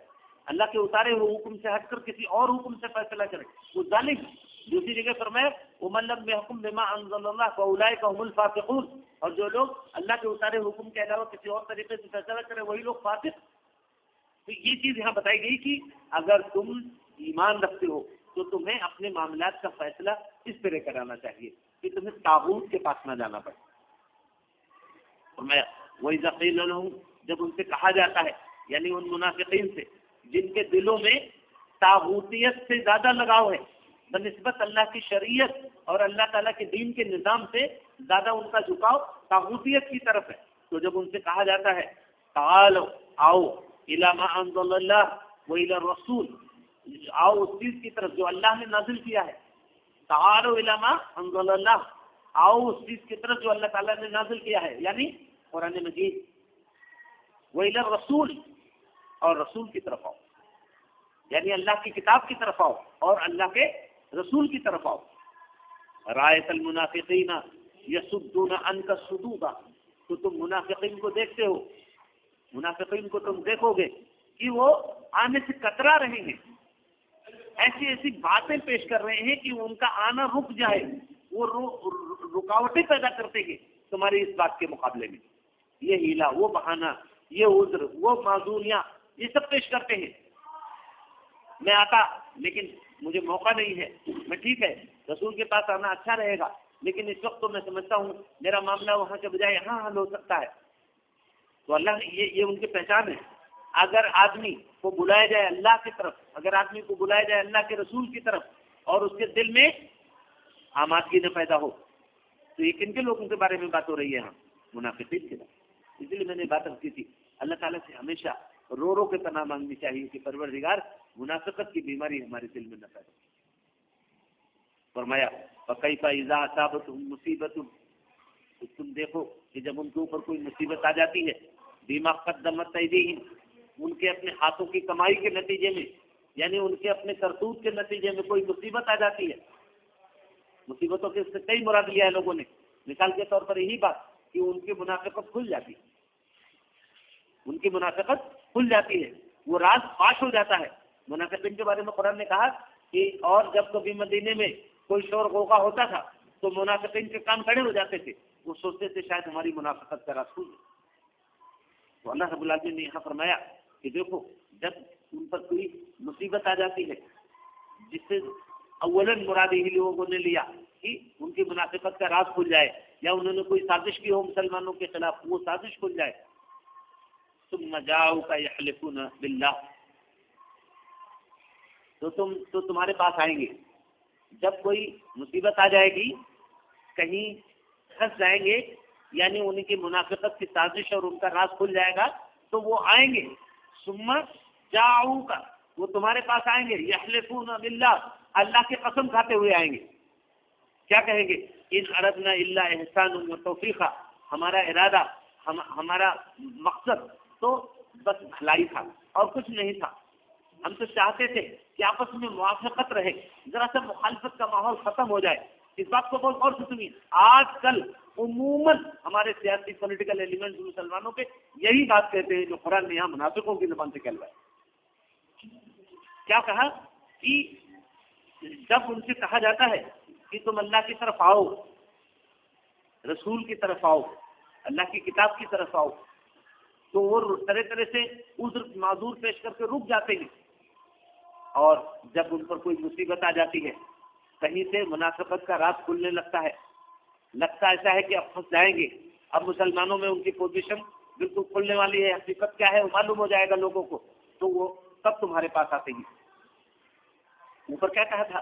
اللہ کے اتارے ہوئے حکم سے ہٹ کر کسی اور حکم سے فیصلہ کرے وہ ظالم ہے۔ دوسری جگہ فرمایا ومن لم یحکم بما انزل اللہ فاولئک هم الفاسقون، اور جو لوگ اللہ کے اتارے حکم کے علاوہ کسی اور طریقے سے فیصلہ کرے وہی لوگ فاسق۔ تو یہ چیز یہاں بتائی گئی کہ اگر تم ایمان رکھتے ہو تو تمہیں اپنے معاملات کا فیصلہ اس طرح کرانا چاہیے کہ تمہیں طاغوت کے پاس نہ جانا پڑے۔ وَإِذَا قِيلَ لَهُمْ، جب ان سے کہا جاتا ہے، یعنی ان منافقین سے جن کے دلوں میں طاغوتیت سے زیادہ لگاؤ ہے بنسبت اللہ کی شریعت اور اللہ تعالیٰ کے دین کے نظام سے زیادہ ان کا جھکاؤ طاغوتیت کی طرف ہے، تو جب ان سے کہا جاتا ہے تعالوا، آؤ، الی ما انزل اللہ و الی الرسول، آؤ اس چیز کی طرف جو اللہ نے نازل کیا ہے، تعالوا الی ما انزل اللہ، آؤ اس چیز کی طرف جو اللہ تعالیٰ نے نازل کیا ہے، یعنی قرآن مجید، وإلی الرسول، اور رسول کی طرف آؤ، یعنی اللہ کی کتاب کی طرف آؤ اور اللہ کے رسول کی طرف آؤ۔ رأیت المنافقین یصدون عنک صدودا، تو تم منافقین کو دیکھتے ہو، منافقین کو تم دیکھو گے کہ وہ آنے سے کترا رہے ہیں، ایسی ایسی باتیں پیش کر رہے ہیں کہ ان کا آنا رک جائے، وہ رکاوٹیں پیدا کرتے ہیں تمہاری اس بات کے مقابلے میں، یہ ہیلا، وہ بہانہ، یہ عذر، وہ معذوریاں، یہ سب پیش کرتے ہیں۔ میں آتا لیکن مجھے موقع نہیں ہے، میں ٹھیک ہے رسول کے پاس آنا اچھا رہے گا، لیکن اس وقت تو میں سمجھتا ہوں میرا معاملہ وہاں کے بجائے یہاں حل ہو سکتا ہے۔ تو اللہ یہ ان کی پہچان ہے۔ اگر آدمی کو بلایا جائے اللہ کی طرف، اگر آدمی کو بلایا جائے اللہ کے رسول کی طرف اور اس کے دل میں آمادگی نہ پیدا ہو، تو یہ کن کے لوگوں کے بارے میں بات ہو رہی ہے؟ ہاں، منافقین کے بارے۔ اس لیے میں نے بات کی تھی، اللہ تعالیٰ سے ہمیشہ رو رو کے پناہ مانگنی چاہیے کہ پروردگار منافقت کی بیماری ہمارے دل میں نہ پیدا۔ فرمایا فَكَيْفَ إِذَا أَصَابَتْهُم مُّصِيبَةٌ، تو تم دیکھو کہ جب ان کے اوپر کوئی مصیبت آ جاتی ہے، بِمَا قَدَّمَتْ أَيْدِيهِمْ، ان کے اپنے ہاتھوں کی کمائی کے نتیجے میں، یعنی ان کے اپنے کرتوت کے نتیجے میں کوئی مصیبت آ جاتی ہے۔ مصیبتوں کے سے کئی مراد لیا ہے لوگوں نے، مثال کے طور پر یہی بات کہ ان کی منافقت کھل جاتی ہے، ان کی منافقت کھل جاتی ہے، وہ راز فاش ہو جاتا ہے۔ منافقین کے بارے میں قرآن نے کہا کہ اور جب کبھی مدینے میں کوئی شور غوغا ہوتا تھا تو منافقین کے کام کھڑے ہو جاتے تھے، وہ سوچتے تھے شاید ہماری منافقت کا راز کھل جائے۔ تو اللہ رب العالمین نے یہاں فرمایا کہ دیکھو جب ان پر کوئی مصیبت آ جاتی ہے، جس سے اولاً مراد ہی لوگوں نے لیا کہ ان کی منافقت کا راز کھل جائے، یا انہوں نے کوئی سازش کی ہو مسلمانوں کے خلاف، وہ سازش کھل جائے۔ ثم جاؤک یحلفون باللہ، تو تمہارے پاس آئیں گے، جب کوئی مصیبت آ جائے گی، کہیں پھنس جائیں گے، یعنی ان کی منافقت کی سازش اور ان کا راز کھل جائے گا، تو وہ آئیں گے۔ ثم جاؤک، وہ تمہارے پاس آئیں گے، یحلفون باللہ، اللہ کی قسم کھاتے ہوئے آئیں گے۔ کیا کہیں گے؟ ان اردنا الا احسان و توفیقا، ہمارا ارادہ، ہمارا مقصد تو بس بھلائی تھا اور کچھ نہیں تھا، ہم تو چاہتے تھے کہ آپس میں موافقت رہے، ذرا سا مخالفت کا ماحول ختم ہو جائے۔ اس بات کو بہت غور سے سنیے، آج کل عموماً ہمارے سیاسی پولیٹیکل ایلیمنٹس مسلمانوں کے یہی بات کہتے ہیں جو قرآن نے یہاں منافقوں کی زبان سے کہلوایا۔ کیا کہا کہ جب ان سے کہا جاتا ہے کہ تم اللہ کی طرف آؤ، رسول کی طرف آؤ، اللہ کی کتاب کی طرف آؤ، تو وہ طرح طرح سے عذر معذور پیش کر کے رک جاتے ہیں، اور جب ان پر کوئی مصیبت آ جاتی ہے، کہیں سے منافقت کا راز کھلنے لگتا ہے، لگتا ایسا ہے کہ اب پھنس جائیں گے، اب مسلمانوں میں ان کی پوزیشن بالکل کھلنے والی ہے، حقیقت کیا ہے وہ معلوم ہو جائے گا لوگوں کو، تو وہ تب تمہارے پاس آتے ہیں۔ اوپر کیا کہا تھا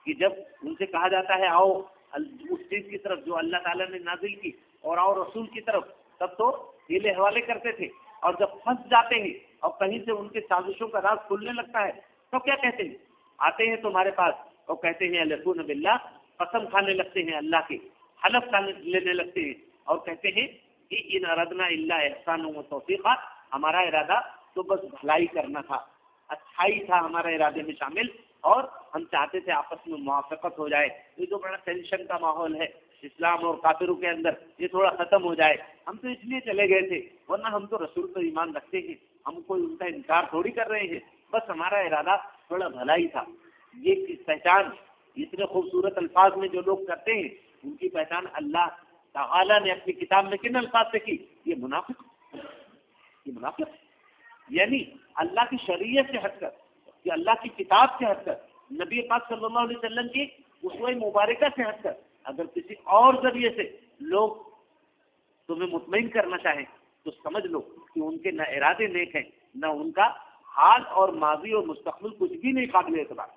کہ جب ان سے کہا جاتا ہے آؤ اس چیز کی طرف جو اللہ تعالیٰ نے نازل کی، اور آؤ رسول کی طرف، تب تو ہیلے حوالے کرتے تھے، اور جب پھنس جاتے ہیں اور کہیں سے ان کے سازشوں کا راز کھلنے لگتا ہے تو کیا کہتے ہیں؟ آتے ہیں تمہارے پاس اور کہتے ہیں یحلفون باللہ، قسم کھانے لگتے ہیں اللہ کی، حلف لینے لگتے ہیں اور کہتے ہیں کہ ان اردنا الا احسان و توفیقا، ہمارا ارادہ تو بس بھلائی کرنا تھا، اچھائی تھا ہمارا ارادے میں شامل، اور ہم چاہتے تھے آپس میں موافقت ہو جائے۔ یہ تو بڑا ٹینشن کا ماحول ہے اسلام اور کافروں کے اندر، یہ تھوڑا ختم ہو جائے، ہم تو اس لیے چلے گئے تھے، ورنہ ہم تو رسول پر ایمان رکھتے ہیں، ہم کوئی ان کا انکار تھوڑی کر رہے ہیں، بس ہمارا ارادہ تھوڑا بھلائی تھا۔ یہ پہچان اتنے خوبصورت الفاظ میں جو لوگ کرتے ہیں، ان کی پہچان اللہ تعالیٰ نے اپنی کتاب میں کن الفاظ سے کی؟ یہ منافق، یہ منافق، یعنی اللہ کی شریعت سے ہٹ کر، کہ اللہ کی کتاب سے ہٹ کر، نبی پاک صلی اللہ علیہ وسلم کی اسوہ مبارکہ سے ہٹ کر اگر کسی اور ذریعے سے لوگ تمہیں مطمئن کرنا چاہیں تو سمجھ لو کہ ان کے نہ ارادے نیک ہیں، نہ ان کا حال اور ماضی اور مستقبل کچھ بھی نہیں قابل اعتبار۔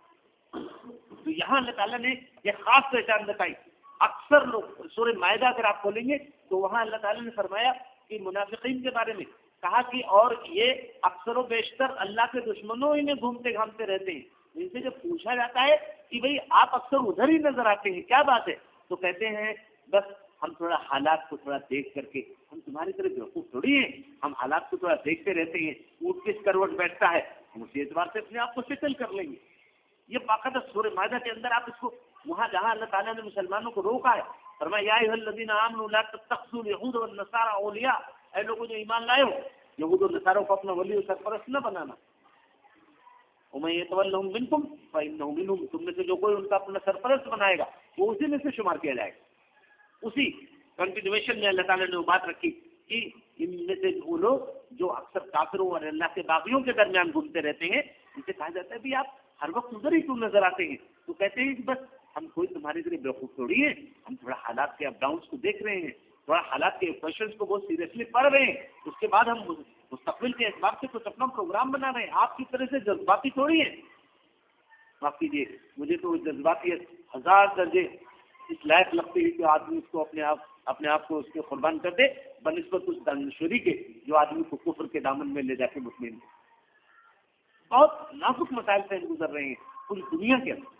تو یہاں اللہ تعالیٰ نے یہ خاص پہچان بتائی۔ اکثر لوگ سورہ مائدہ اگر آپ کھولیں گے تو وہاں اللہ تعالیٰ نے فرمایا کہ منافقین کے بارے میں کہا کہ اور یہ اکثر و بیشتر اللہ کے دشمنوں ہی میں گھومتے گھامتے رہتے ہیں، ان سے جب پوچھا جاتا ہے کہ بھئی آپ اکثر ادھر ہی نظر آتے ہیں، کیا بات ہے؟ تو کہتے ہیں بس ہم تھوڑا حالات کو تھوڑا دیکھ کر کے، ہم تمہاری طرح بیوقوف تھوڑی ہیں، ہم حالات کو تھوڑا دیکھتے رہتے ہیں، اونٹ کس کروٹ بیٹھتا ہے ہم اسی اعتبار سے اپنے آپ کو سیٹل کر لیں گے۔ یہ باقاعدہ سورہ مائدہ کے اندر آپ اس کو وہاں جہاں اللہ تعالیٰ نے مسلمانوں کو روکا ہے، فرمایا یا ایھا الذین آمنوا لا تتخذوا اليہود والنصارى اولیاء، اے لوگوں جو ایمان لائے ہو یہود اور نصاروں کو اپنا ولی و سرپرست نہ بنانا۔ ومن یتولہم منکم فانہ منہم، تم میں سے جو کوئی ان کا اپنا سرپرست بنائے گا وہ اسی میں سے شمار کیا جائے گا۔ اسی کنٹینویشن میں اللہ تعالیٰ نے وہ بات رکھی کہ ان میں سے وہ لوگ جو اکثر کافروں اور اللہ کے باغیوں کے درمیان گھومتے رہتے ہیں، ان سے کہا جاتا ہے بھی آپ ہر وقت ادھر ہی کیوں نظر آتے ہیں؟ تو کہتے ہیں کہ بس ہم کوئی تمہاری طرح بیوقوف تھوڑی ہیں، ہم تھوڑا حالات کے اپ ڈاؤنس کو دیکھ رہے ہیں، تھوڑا حالات کے کوشچنس کو بہت سیریسلی پڑھ رہے ہیں، اس کے بعد ہم مستقبل کے اعتبار سے کچھ اپنا پروگرام بنا رہے ہیں، آپ کی طرح سے جذباتی تھوڑی ہیں۔ معاف کیجیے، مجھے تو جذباتیت 1000 درجے اس لائق لگتی ہے کہ آدمی اس کو اپنے آپ کو اس کے قربان کر دے بنسبت اس دانشوری کے جو آدمی کو کفر کے دامن میں لے جا کے مطمئن ہے۔ بہت نازک مسائل سے گزر رہے ہیں پوری دنیا کے اندر۔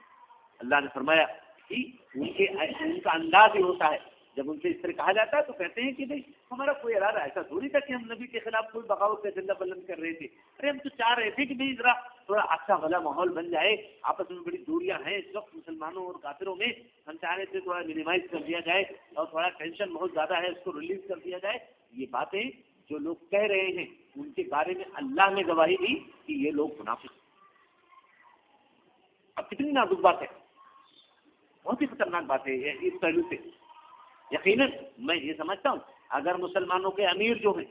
اللہ نے فرمایا کہ ان کا انداز ہی ہوتا ہے، جب ان سے اس طرح کہا جاتا ہے تو کہتے ہیں کہ بھائی ہمارا کوئی ارادہ ایسا تھوڑی تھا کہ ہم نبی کے خلاف کوئی بغاوت کا جھنڈا بلند کر رہے تھے، ارے ہم تو چاہ رہے تھے کہ بھائی ذرا تھوڑا اچھا بھلا ماحول بن جائے، آپس میں بڑی دوریاں ہیں اس وقت مسلمانوں اور کافروں میں، ہم چاہ رہے تھے تھوڑا منیمائز کر دیا جائے اور تھوڑا ٹینشن بہت زیادہ ہے اس کو ریلیز کر دیا جائے۔ یہ باتیں جو لوگ کہہ رہے ہیں ان کے بارے میں اللہ نے گواہی دی کہ یہ لوگ منافق ہیں۔ اب کتنی نازک بات ہے، بہت ہی خطرناک بات ہے یہ اس پہلو سے۔ یقیناً میں یہ سمجھتا ہوں اگر مسلمانوں کے امیر جو ہیں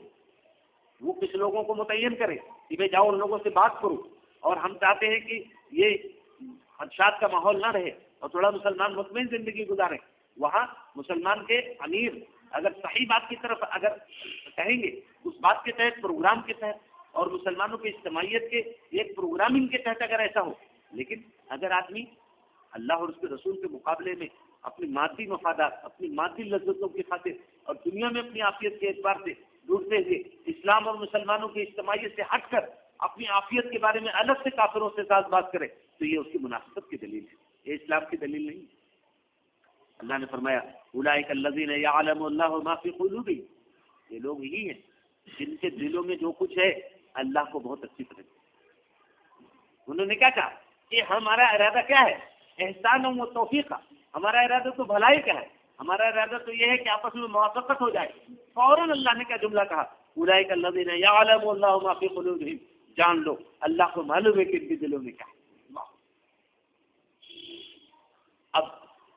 وہ کچھ لوگوں کو متعین کرے کہ بھائی جاؤ ان لوگوں سے بات کرو، اور ہم چاہتے ہیں کہ یہ خدشات کا ماحول نہ رہے اور تھوڑا مسلمان مطمئن زندگی گزارے، وہاں مسلمان کے امیر اگر صحیح بات کی طرف اگر کہیں گے اس بات کے تحت پروگرام کے تحت اور مسلمانوں کی اجتماعیت کے ایک پروگرامنگ کے تحت اگر ایسا ہو، لیکن اگر آدمی اللہ اور اس کے رسول کے مقابلے میں اپنی مادی مفادات، اپنی مادی لذتوں کی خاطر اور دنیا میں اپنی عافیت کے اعتبار سے ڈوبتے ہوئے اسلام اور مسلمانوں کی اجتماعیت سے ہٹ کر اپنی عافیت کے بارے میں الگ سے کافروں سے ساز باز کرے تو یہ اس کی منافقت کی دلیل ہے، یہ اسلام کی دلیل نہیں۔ اللہ نے فرمایا اولئک الذین یعلم اللہ ما فی قلوبہم، یہ لوگ ہی ہیں جن کے دلوں میں جو کچھ ہے اللہ کو بہت اچھی طرح۔ انہوں نے کیا کہا کہ ہمارا ارادہ کیا ہے؟ احسان و توفیق، ہمارا ارادہ تو بھلائی کا ہے، ہمارا ارادہ تو یہ ہے کہ آپس میں موافقت ہو جائے۔ فوراً اللہ نے کیا جملہ کہا؟ اولئک الذین یعلم اللہ ما فی قلوبہم، جان لو اللہ کو معلوم ہے کہ ان کے دلوں میں کیا ہے۔ اب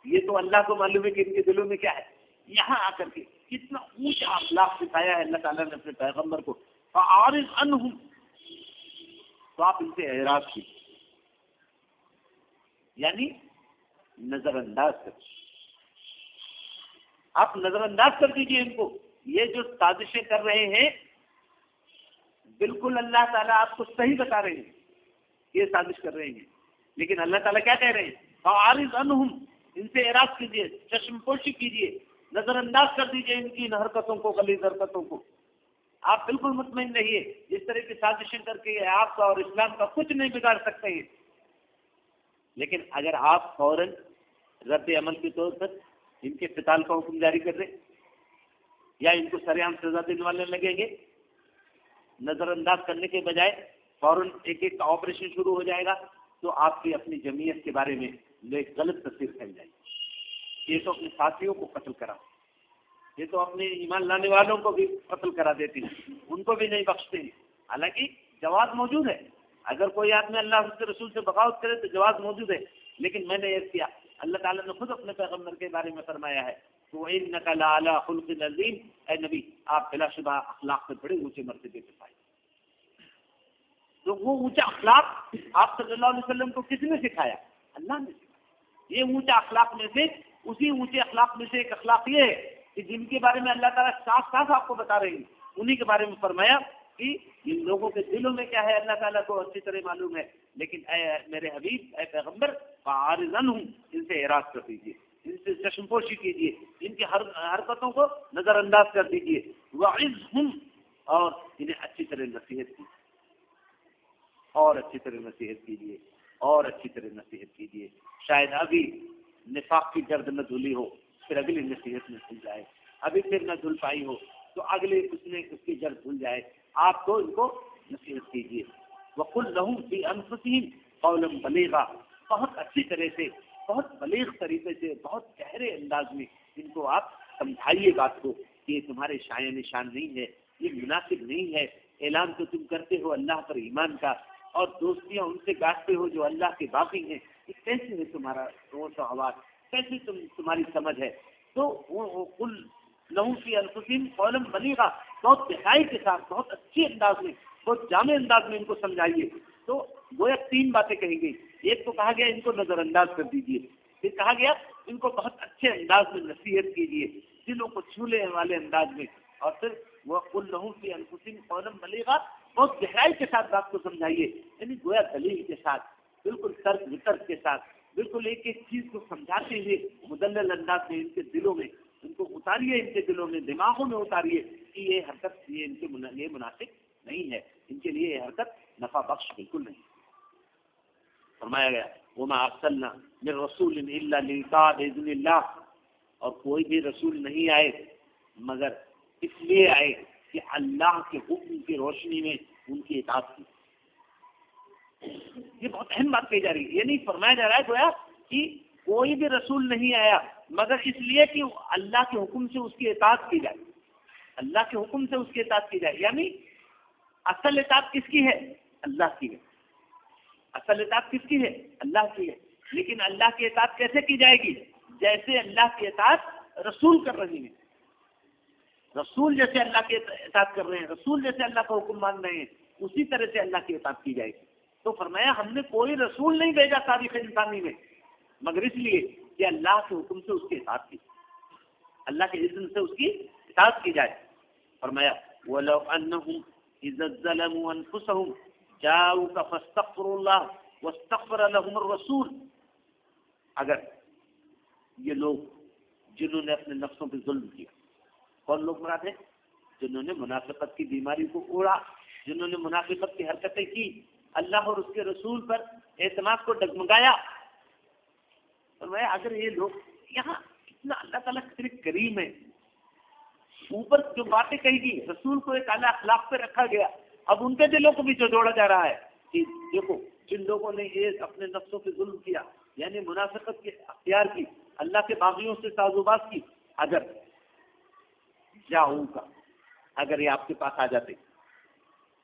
یہ تو اللہ کو معلوم ہے کہ ان کے دلوں میں کیا ہے، یہاں آ کر کے کتنا اونچا اخلاق سکھایا ہے اللہ تعالیٰ نے اپنے پیغمبر کو، فاعرض عنہم، تو آپ ان سے اعراض کیجیے، یعنی نظر انداز کر، آپ نظر انداز کر دیجیے ان کو۔ یہ جو سازشیں کر رہے ہیں بالکل اللہ تعالیٰ آپ کو صحیح بتا رہے ہیں، یہ سازش کر رہے ہیں، لیکن اللہ تعالیٰ کیا کہہ رہے ہیں؟ فاعرض عنہم، ان سے اعراض کیجیے، چشم پوشی کیجیے، نظر انداز کر دیجیے ان کی حرکتوں کو، غلیظ حرکتوں کو۔ آپ بالکل مطمئن رہیے اس طرح کی سازشیں کر کے آپ کا اور اسلام کا کچھ نہیں بگاڑ سکتے ہیں، لیکن اگر آپ فوراً رد عمل کے طور پر ان کے قتال کا حکم جاری کر دیں یا ان کو سرعام سزا دینے والے لگیں گے، نظر انداز کرنے کے بجائے فوراً ایک ایک کا آپریشن شروع ہو جائے گا، تو آپ کی اپنی جمعیت کے بارے میں ایک غلط تصویر پھیل جائے گی۔ یہ تو اپنے ساتھیوں کو قتل کرا، یہ تو اپنے ایمان لانے والوں کو بھی قتل کرا دیتے ہیں، ان کو بھی نہیں بخشتے ہیں۔ حالانکہ جواز موجود ہے، اگر کوئی آدمی اللہ کے رسول سے بغاوت کرے تو جواز موجود ہے، لیکن میں نے یہ کیا، اللہ تعالیٰ نے خود اپنے پیغمبر کے بارے میں فرمایا ہے تو وَإِنَّكَ لَعَلَىٰ خُلُقٍ عَظِيمٍ، اے نبی آپ بلا شبہ اخلاق سے بڑے اونچے مرتبے پہ پائے۔ تو وہ اونچا اخلاق آپ صلی اللہ علیہ وسلم کو کس نے سکھایا؟ اللہ نے سکھایا۔ یہ اونچا اخلاق میں سے، اسی اونچے اخلاق میں سے ایک اخلاق یہ ہے کہ جن کے بارے میں اللہ تعالیٰ صاف صاف آپ کو بتا رہے ہیں، انہی کے بارے میں فرمایا کہ ان لوگوں کے دلوں میں کیا ہے اللہ تعالیٰ کو اچھی طرح معلوم ہے، لیکن اے میرے حبیب، اے پیغمبر، فاعرض عنہم، ان سے اعراض کر دیجیے، ان سے چشم پوشی کیجیے، ان کی حرکتوں کو نظر انداز کر دیجیے، وعظہم، اور انہیں اچھی طرح نصیحت کیجیے، اور اچھی طرح نصیحت کیجیے، اور اچھی طرح نصیحت کیجیے. شاید ابھی نفاق کی گرد نہ دھلی ہو، پھر اگلی نصیحت میں دھل جائے. ابھی پھر نہ دھل پائی ہو تو اگلے اس کی جڑ دھل جائے. آپ تو ان کو نصیحت کیجیے. وَقُلْ لَهُمْ فِي أَنفُسِهِمْ قَوْلًا بَلِيغًا، بہت اچھی طرح سے، بہت بلیغ طریقے سے، بہت گہرے انداز میں ان کو آپ سمجھائیے بات کو کہ یہ تمہارے شایان نشان نہیں ہے، یہ مناسب نہیں ہے. اعلان تو تم کرتے ہو اللہ پر ایمان کا، اور دوستیاں ان سے گاٹتے ہو جو اللہ کے باقی ہیں. یہ کیسے ہے تمہارا روش و آواز، کیسے تمہاری سمجھ ہے؟ تو قل لہم فی انفسہم قولا بلیغا، بہت گہرائی کے ساتھ، بہت اچھے انداز میں، بہت جامع انداز میں ان کو سمجھائیے. تو گویا 3 باتیں کہی گئی. ایک تو کہا گیا ان کو نظر انداز کر دیجیے، پھر کہا گیا ان کو بہت اچھے انداز میں نصیحت کیجیے، دلوں کو چھونے والے انداز میں، اور پھر وَقُلْ لَهُمْ فِي أَنفُسِهِمْ قَوْلًا بَلِيغًا، بہت گہرائی کے ساتھ بات کو سمجھائیے. یعنی گویا دلیل کے ساتھ، بالکل ترک وترک کے ساتھ، بالکل ایک ایک چیز کو سمجھاتے ہوئے مدلل انداز میں ان کے دلوں میں ان کو اتاریے، ان کے دلوں میں، دماغوں میں اتاریے کہ یہ حرکت یہ ان کے لیے مناسب نہیں ہے، ان کے لیے یہ حرکت نفع بخش بالکل نہیں. فرمایا گیا وَمَا أَرْسَلْنَا مِن رَّسُولٍ إِلَّا لِيُطَاعَ بِإِذْنِ اللَّهِ، اور کوئی بھی رسول نہیں آئے مگر اس لیے آئے کہ اللہ کے حکم کی روشنی میں ان کی اطاعت کی. یہ بہت اہم بات کہی جا رہی ہے. یہ نہیں فرمایا جا رہا ہے گویا کہ کوئی بھی رسول نہیں آیا مگر اس لیے کہ اللہ کے حکم سے اس کی اطاعت کی جائے، اللہ کے حکم سے اس کی اطاعت کی جائے. یعنی اصل اطاعت کس کی ہے؟ اللہ کی ہے. اصل اطاعت کس کی ہے؟ اللہ کی ہے. لیکن اللہ کی اطاعت کیسے کی جائے گی؟ جیسے اللہ کی اطاعت رسول کر رہی ہیں، رسول جیسے اللہ کی اطاعت کر رہے ہیں، رسول جیسے اللہ کا حکم مان رہے ہیں، اسی طرح سے اللہ کی اطاعت کی جائے گی. تو فرمایا ہم نے کوئی رسول نہیں بھیجا تاریخ انسانی میں مگر اس لیے کہ اللہ کے حکم سے اس کی اطاعت کی، اللہ کے اذن سے اس کی اطاعت کی جائے. فرمایا وَلَوْ أَنَّهُمْ إِذَا ظَّلَمُوا أَنفُسَهُمْ جَاءُوكَ فَاسْتَغْفِرُوا اللَّهَ وَاسْتَغْفَرَ لَهُمُ الرَّسُولُ، اگر یہ لوگ جنہوں نے اپنے نفسوں پہ ظلم کیا، کون لوگ مراد ہیں؟ جنہوں نے منافقت کی بیماری کو اوڑا، جنہوں نے منافقت کی حرکتیں کی، اللہ اور اس کے رسول پر اعتماد کو ڈگمگایا. فرمایا اگر یہ لوگ، یہاں اتنا اللہ تعالیٰ کتنے کریم ہے، اوپر جو باتیں کہی گئی رسول کو ایک اعلیٰ اخلاق پہ رکھا گیا، اب ان کے دلوں کو بھی جوڑا جا رہا ہے کہ دیکھو جن لوگوں نے یہ اپنے نفسوں پہ ظلم کیا، یعنی منافقت کے اختیار کی، اللہ کے باغیوں سے ساز و باز کی، اگر جاؤں کا، اگر یہ آپ کے پاس آ جاتے،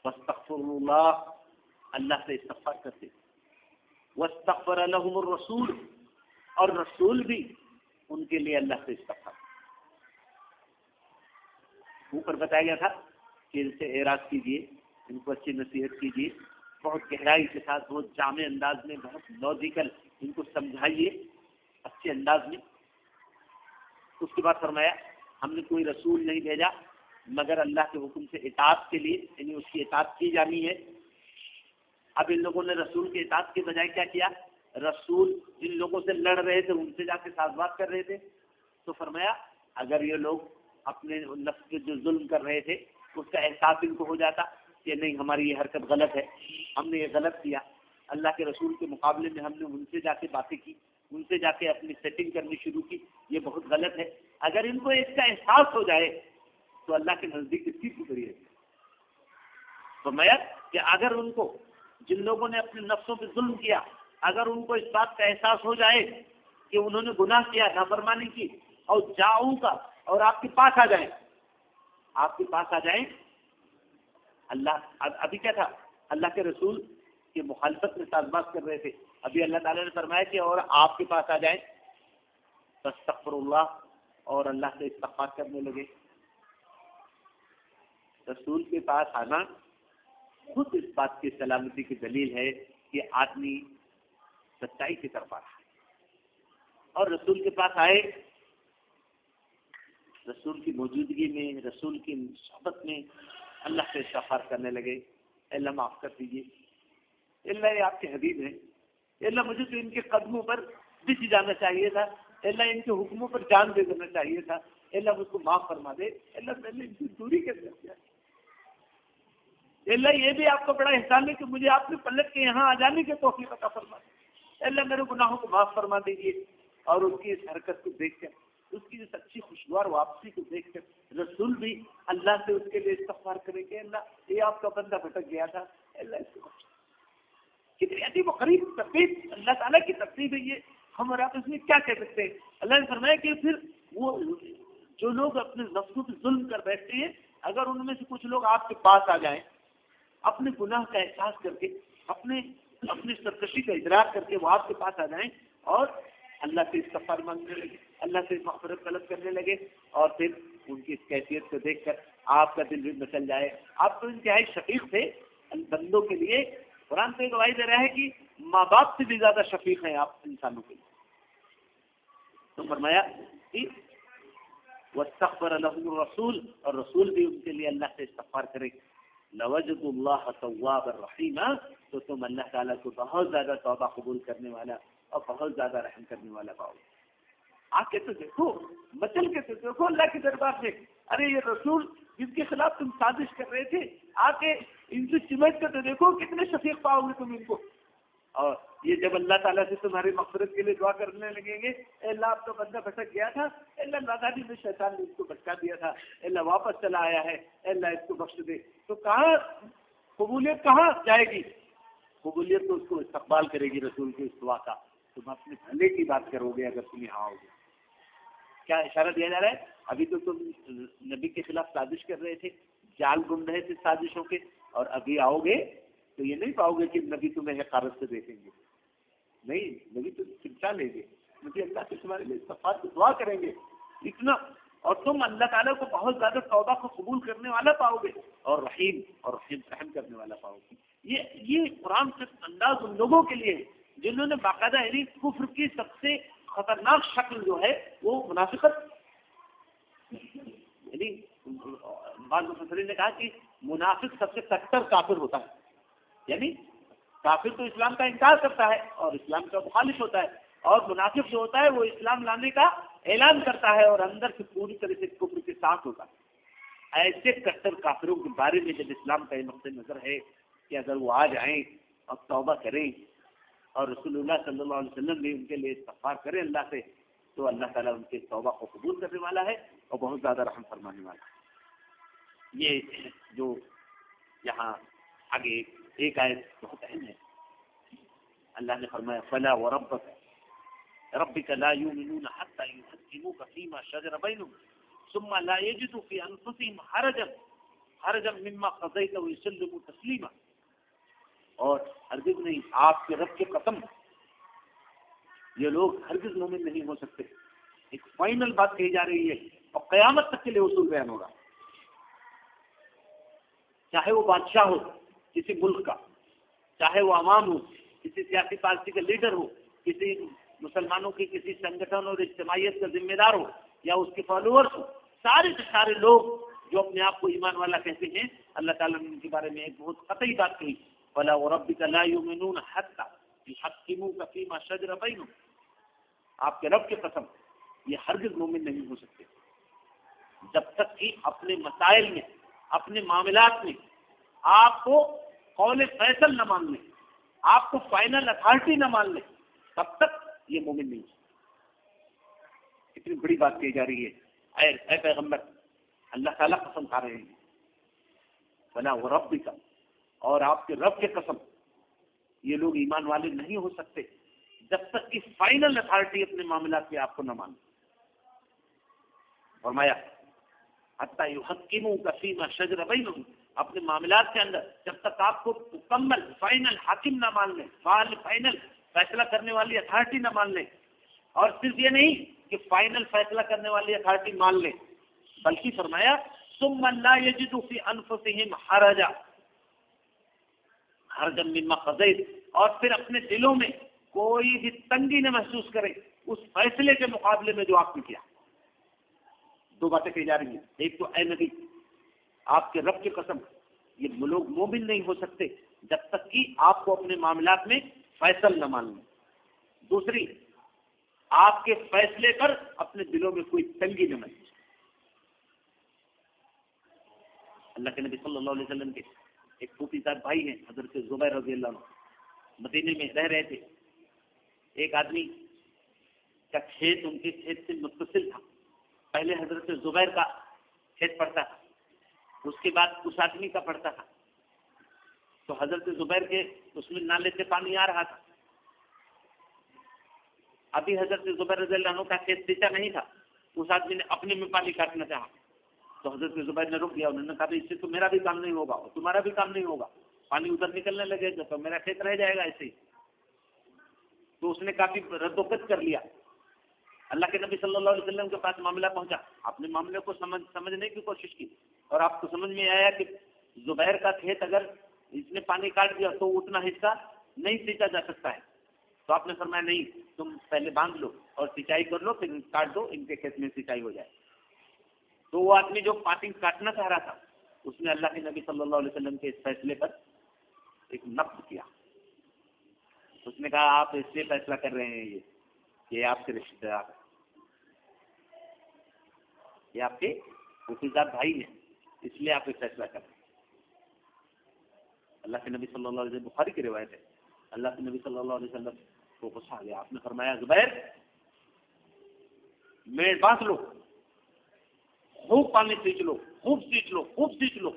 واستغفر اللہ، اللہ سے استغفار کرتے، واستغفر لهم الرسول، اور رسول بھی ان کے لیے اللہ سے استغفار. اوپر بتایا گیا تھا کہ ان سے اعراض کیجیے، ان کو اچھی نصیحت کیجیے، بہت گہرائی کے ساتھ، بہت جامع انداز میں، بہت لاجیکل ان کو سمجھائیے اچھے انداز میں. اس کے بعد فرمایا ہم نے کوئی رسول نہیں بھیجا مگر اللہ کے حکم سے اطاعت کے لیے، یعنی اس کی اطاعت کی جانی ہے. اب ان لوگوں نے رسول کی اطاعت کے بجائے کیا کیا؟ رسول جن لوگوں سے لڑ رہے تھے ان سے جا کے ساز بات کر رہے تھے. تو فرمایا اگر یہ لوگ اپنے نفس پہ جو ظلم کر رہے تھے اس کا احساس ان کو ہو جاتا کہ نہیں ہماری یہ حرکت غلط ہے، ہم نے یہ غلط کیا، اللہ کے رسول کے مقابلے میں ہم نے ان سے جا کے باتیں کی، ان سے جا کے اپنی سیٹنگ کرنی شروع کی، یہ بہت غلط ہے. اگر ان کو اس کا احساس ہو جائے تو اللہ کے نزدیک اس کی فکری ہے. فرمایا کہ اگر ان کو، جن لوگوں نے اپنے نفسوں پہ ظلم کیا، اگر ان کو اس بات کا احساس ہو جائے کہ انہوں نے گناہ کیا، نافرمانی کی، اور جاؤں کا، اور آپ کے پاس آ جائیں، آپ کے پاس آ جائیں. اللہ ابھی کیا تھا؟ اللہ کے رسول کی مخالفت میں ساز باز کر رہے تھے. ابھی اللہ تعالیٰ نے فرمایا کہ اور آپ کے پاس آ جائیں، فاستغفر اللہ، اور اللہ سے استغفار کرنے لگے. رسول کے پاس آنا خود اس بات کی سلامتی کی دلیل ہے کہ آدمی سچائی کی طرف آ رہا ہے. اور رسول کے پاس آئے، رسول کی موجودگی میں، رسول کی صحبت میں اللہ سے استغفار کرنے لگے. اللہ معاف کر دیجیے، اللہ یہ آپ کے حبیب ہیں، اللہ مجھے تو ان کے قدموں پر بچ جانا چاہیے تھا، اللہ ان کے حکموں پر جان دے دینا چاہیے تھا، اللہ مجھ کو معاف فرما دے، اللہ میں نے ان کی دوری کر دیا. اللہ یہ بھی آپ کا بڑا احسان ہے کہ مجھے آپ نے پلٹ کے یہاں آ جانے کے توفیق عطا فرما دی، اللہ میرے گناہوں کو معاف فرما دیجیے۔ اور ان کی اس حرکت کو دیکھ کر، اس کی اس اچھی خوشگوار واپسی کو دیکھ کر رسول بھی اللہ سے اس کے لیے استغفار کریں کہ اللہ یہ آپ کا بندہ بھٹک گیا تھا، اللہ اس کو بخش۔ کتنی عجیب و غریب ترتیب اللہ تعالیٰ کی ترتیب ہے یہ، ہم اور آپ اس میں کیا کہہ سکتے ہیں۔ اللہ نے فرمایا کہ پھر وہ جو لوگ اپنے نفسوں پہ ظلم کر بیٹھتے ہیں، اگر ان میں سے کچھ لوگ آپ کے پاس آ جائیں اپنے گناہ کا احساس کر کے، اپنی سرکشی کا ادراک کر کے وہ آپ کے پاس آ جائیں اور اللہ سے استغفار مانگنے لگے، اللہ سے مغفرت طلب کرنے لگے، اور پھر ان کی اس کیفیت کو دیکھ کر آپ کا دل بھی مچل جائے۔ آپ تو انتہائی شفیق تھے بندوں کے لیے، قرآن سے گواہی دے رہا ہے کہ ماں باپ سے بھی زیادہ شفیق ہیں آپ انسانوں کے لیے۔ تو فرمایا کہ واستغفر لهم الرسول، اور رسول بھی ان کے لیے اللہ سے استغفار کرے، لوجد اللہ توابا رحیما، تو تم اللہ تعالیٰ کو بہت زیادہ توبہ قبول کرنے والا اور بہت زیادہ رحم کرنے والا پاؤ گے۔ آ کے تو دیکھو، مچل کے تو دیکھو اللہ کے دربار میں، ارے یہ رسول جن کے خلاف تم سازش کر رہے تھے، آ کے ان سے چمٹ کر تو دیکھو کتنے شفیق پاؤ گے تم ان کو۔ اور یہ جب اللہ تعالیٰ سے تمہاری مغفرت کے لیے دعا کرنے لگیں گے، اے اللہ آپ کا بندہ بھٹک گیا تھا، اے اللہ نادانی میں شیطان نے اس کو بھٹکا دیا تھا، اے اللہ واپس چلا آیا ہے، اے اللہ اس کو بخش دے، تو کہاں قبولیت کہاں جائے گی؟ قبولیت تو اس کو استقبال کرے گی رسول کی اس دعا کا۔ تم اپنے بھلے کی بات کرو گے اگر تم یہاں آؤ گے۔ کیا اشارہ دیا جا رہا ہے؟ ابھی تو تم نبی کے خلاف سازش کر رہے تھے، جال بن رہے تھے سازشوں کے، اور ابھی آؤ گے تو یہ نہیں پاؤ گے کہ نبی تمہیں حقارت سے دیکھیں گے، نہیں، نبی تم چمچا لیں گے، نبی اللہ سے تمہارے لیے استغفار کی دعا کریں گے اتنا، اور تم اللہ تعالیٰ کو بہت زیادہ توبہ کو قبول کرنے والا پاؤ گے، اور رحم کرنے والا پاؤ گے۔ یہ قرآن کا انداز ان لوگوں کے لیے ہے جنہوں نے باقاعدہ یعنی کفر کی سب سے خطرناک شکل جو ہے وہ منافقت، یعنی بعض مفسرین نے کہا کہ منافق سب سے کٹر کافر ہوتا ہے، یعنی کافر تو اسلام کا انکار کرتا ہے اور اسلام کا مخالف ہوتا ہے، اور منافق جو ہوتا ہے وہ اسلام لانے کا اعلان کرتا ہے اور اندر سے پوری طرح سے کفر کے ساتھ ہوتا ہے۔ ایسے کٹر کافروں کے بارے میں جب اسلام کا یہ نقطۂ نظر ہے کہ اگر وہ آ جائیں اور توبہ کریں اور رسول اللہ صلی اللہ علیہ وسلم بھی ان کے لیے استغفار کریں اللہ سے، تو اللہ تعالیٰ ان کے توبہ کو قبول کرنے والا ہے اور بہت زیادہ رحم فرمانے والا ہے۔ یہ جو یہاں آگے ایک آیت بہت اہم ہے، اللہ نے فرمایا فلا وربک ربک لا یؤمنون حتی یحکموک فیما شجر بینہم ثم لا یجدوا فی انفسہم حرجا مما قضیت ویسلموا تسلیما، اور ہرگز نہیں، آپ کے رب کی قسم یہ لوگ ہرگز مومن نہیں ہو سکتے۔ ایک فائنل بات کہی جا رہی ہے اور قیامت تک کے لیے اصول بیان ہوگا، چاہے وہ بادشاہ ہو کسی ملک کا، چاہے وہ عوام ہو، کسی سیاسی پارٹی کا لیڈر ہو، کسی مسلمانوں کی کسی سنگٹھن اور اجتماعیت کا ذمہ دار ہو یا اس کے فالوورس ہو، سارے کے سارے لوگ جو اپنے آپ کو ایمان والا کہتے ہیں، اللہ تعالیٰ نے ان کے بارے میں ایک بہت قطعی بات کہی، فلا وربک لا یؤمنون حتی یحکموک فیما شجر بینہم، آپ کے رب کی قسم یہ ہرگز مومن نہیں ہو سکتے جب تک کہ اپنے مسائل میں، اپنے معاملات میں آپ کو قول فیصل نہ مان لیں، آپ کو فائنل اتھارٹی نہ مان لیں، تب تک یہ مومن نہیں ہے۔ کتنی بڑی بات کہی جا رہی ہے، اے پیغمبر، اللہ تعالیٰ قسم کھا رہے ہیں فلا وربک، اور آپ کے رب کے قسم یہ لوگ ایمان والے نہیں ہو سکتے جب تک کہ فائنل اتھارٹی اپنے معاملات میں آپ کو نہ مانے۔ فرمایا حتی یحکموک فیما شجر بینہم، اپنے معاملات کے اندر جب تک آپ کو مکمل فائنل حاکم نہ مان لیں، فائنل فیصلہ کرنے والی اتھارٹی نہ مان لیں، اور صرف یہ نہیں کہ فائنل فیصلہ کرنے والی اتھارٹی مان لیں، بلکہ فرمایا ثم لا یجدوا فی انفسہم حرجا مما قضیت، اور پھر اپنے دلوں میں کوئی بھی تنگی نہ محسوس کرے اس فیصلے کے مقابلے میں جو آپ نے کیا۔ دو باتیں کہی جا رہی ہیں، ایک تو اے نبی آپ کے رب کی قسم یہ لوگ مومن نہیں ہو سکتے جب تک کہ آپ کو اپنے معاملات میں فیصل نہ مان لیں، دوسری آپ کے فیصلے پر اپنے دلوں میں کوئی تنگی نہ محسوس کرے۔ اللہ کے نبی صلی اللہ علیہ وسلم کے ایک پھوپھیزاد بھائی ہیں حضرت زبیر رضی اللہ عنہ، مدینے میں رہ رہے تھے. ایک آدمی کا کھیت ان کے کھیت سے متصل تھا. پہلے حضرت زبیر کا کھیت پڑتا تھا، اس کے بعد اس آدمی کا پڑتا تھا. تو حضرت زبیر کے اس میں نالے سے پانی آ رہا تھا. ابھی حضرت زبیر رضی اللہ عنہ کا کھیت سینچا نہیں تھا. اس آدمی نے اپنے میں پانی کاٹنا چاہا تو حضرت زبیر نے روک دیا. انہوں نے کہا اس سے تو میرا بھی کام نہیں ہوگا اور تمہارا بھی کام نہیں ہوگا، پانی ادھر نکلنے لگے گا تو میرا کھیت رہ جائے گا ایسے ہی. تو اس نے کافی رد و بدل کر لیا. اللہ کے نبی صلی اللہ علیہ وسلم کے پاس معاملہ پہنچا. آپ نے معاملے کو سمجھنے کی کوشش کی اور آپ کو سمجھ میں آیا کہ زبیر کا کھیت اگر اس نے پانی کاٹ دیا تو اتنا حصہ نہیں سینچا جا سکتا ہے. تو آپ نے فرمایا نہیں، تم پہلے باندھ لو اور سینچائی کر لو، پھر کاٹ دو، ان کے کھیت میں سینچائی ہو جائے. تو وہ آدمی جو پانی کاٹنا چاہ رہا تھا اس نے اللہ کے نبی صلی اللہ علیہ وسلم کے اس فیصلے پر ایک نقد کیا. اس نے کہا آپ اس لیے فیصلہ کر رہے ہیں یہ آپ کے رشتے دار، یہ آپ کے پھوپھیزاد بھائی ہیں، اس لیے آپ ایک فیصلہ کر رہے ہیں. اللہ کے نبی صلی اللہ علیہ وسلم، بخاری کی روایت ہے، اللہ کے نبی صلی اللہ علیہ وسلم کو غصہ آ گیا. آپ نے فرمایا زبیر میڑ باندھ لو، خوب پانی سینچ لو، خوب سینچ لو، خوب سینچ لو.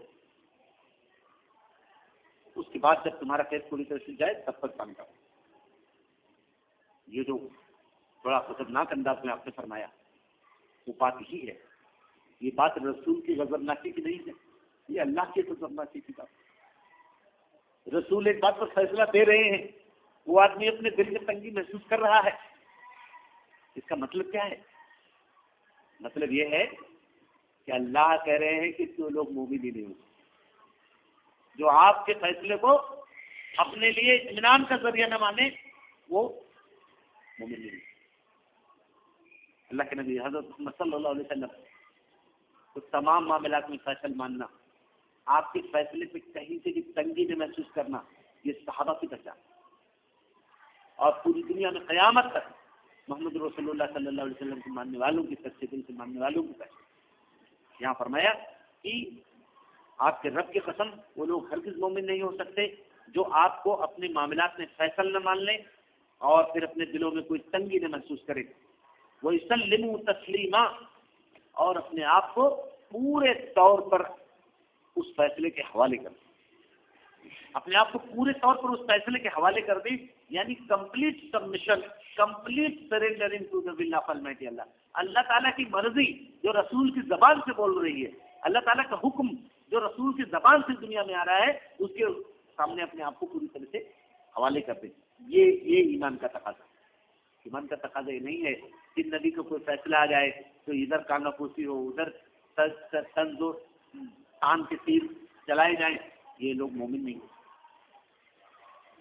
اس کے بعد جب تمہارا کھیت پوری طرح سے جائے تب تک پانی کا. یہ جو بڑا خطرناک انداز میں آپ نے فرمایا وہ بات ہی ہے. یہ بات رسول کی غضبناکی کی نہیں ہے، یہ اللہ کی غضبناکی کی بات. رسول ایک بات پر فیصلہ دے رہے ہیں، وہ آدمی اپنے دل میں تنگی محسوس کر رہا ہے. اس کا مطلب کیا ہے؟ مطلب یہ ہے کہ اللہ کہہ رہے ہیں کہ جو لوگ مومن ہی نہیں ہوں، جو آپ کے فیصلے کو اپنے لیے اطمینان کا ذریعہ نہ مانے وہ مومن نہیں. اللہ کے نبی حضرت محمد صلی اللہ علیہ وسلم تو تمام معاملات میں فیصل ماننا، آپ کے فیصلے پہ کہیں سے بھی تنگی میں محسوس کرنا، یہ صحابہ کی پہچان. اور پوری دنیا میں قیامت تک محمد رسول اللہ صلی اللہ علیہ وسلم کے ماننے والوں کی، سچے دل سے ماننے والوں کی پہچان. یہاں فرمایا کہ آپ کے رب کی قسم وہ لوگ ہرگز مومن نہیں ہو سکتے جو آپ کو اپنے معاملات میں فیصل نہ مان لیں اور پھر اپنے دلوں میں کوئی تنگی نہ محسوس کرے. وہ یسلموا تسلیما، اور اپنے آپ کو پورے طور پر اس فیصلے کے حوالے کر دیں، اپنے آپ کو پورے طور پر اس فیصلے کے حوالے کر دیں. یعنی complete submission, complete surrendering to the will of almighty اللہ. اللہ تعالیٰ کی مرضی جو رسول کی زبان سے بول رہی ہے، اللہ تعالیٰ کا حکم جو رسول کی زبان سے دنیا میں آ رہا ہے، اس کے سامنے اپنے آپ کو پوری طرح سے حوالے کر دیں. یہ ایمان کا تقاضا. ایمان کا تقاضا یہ نہیں ہے کہ نبی کو کوئی فیصلہ آ جائے تو ادھر کانا پوسی ہو، ادھر تنز و تان کے تیر چلائے جائیں. یہ لوگ مومن نہیں.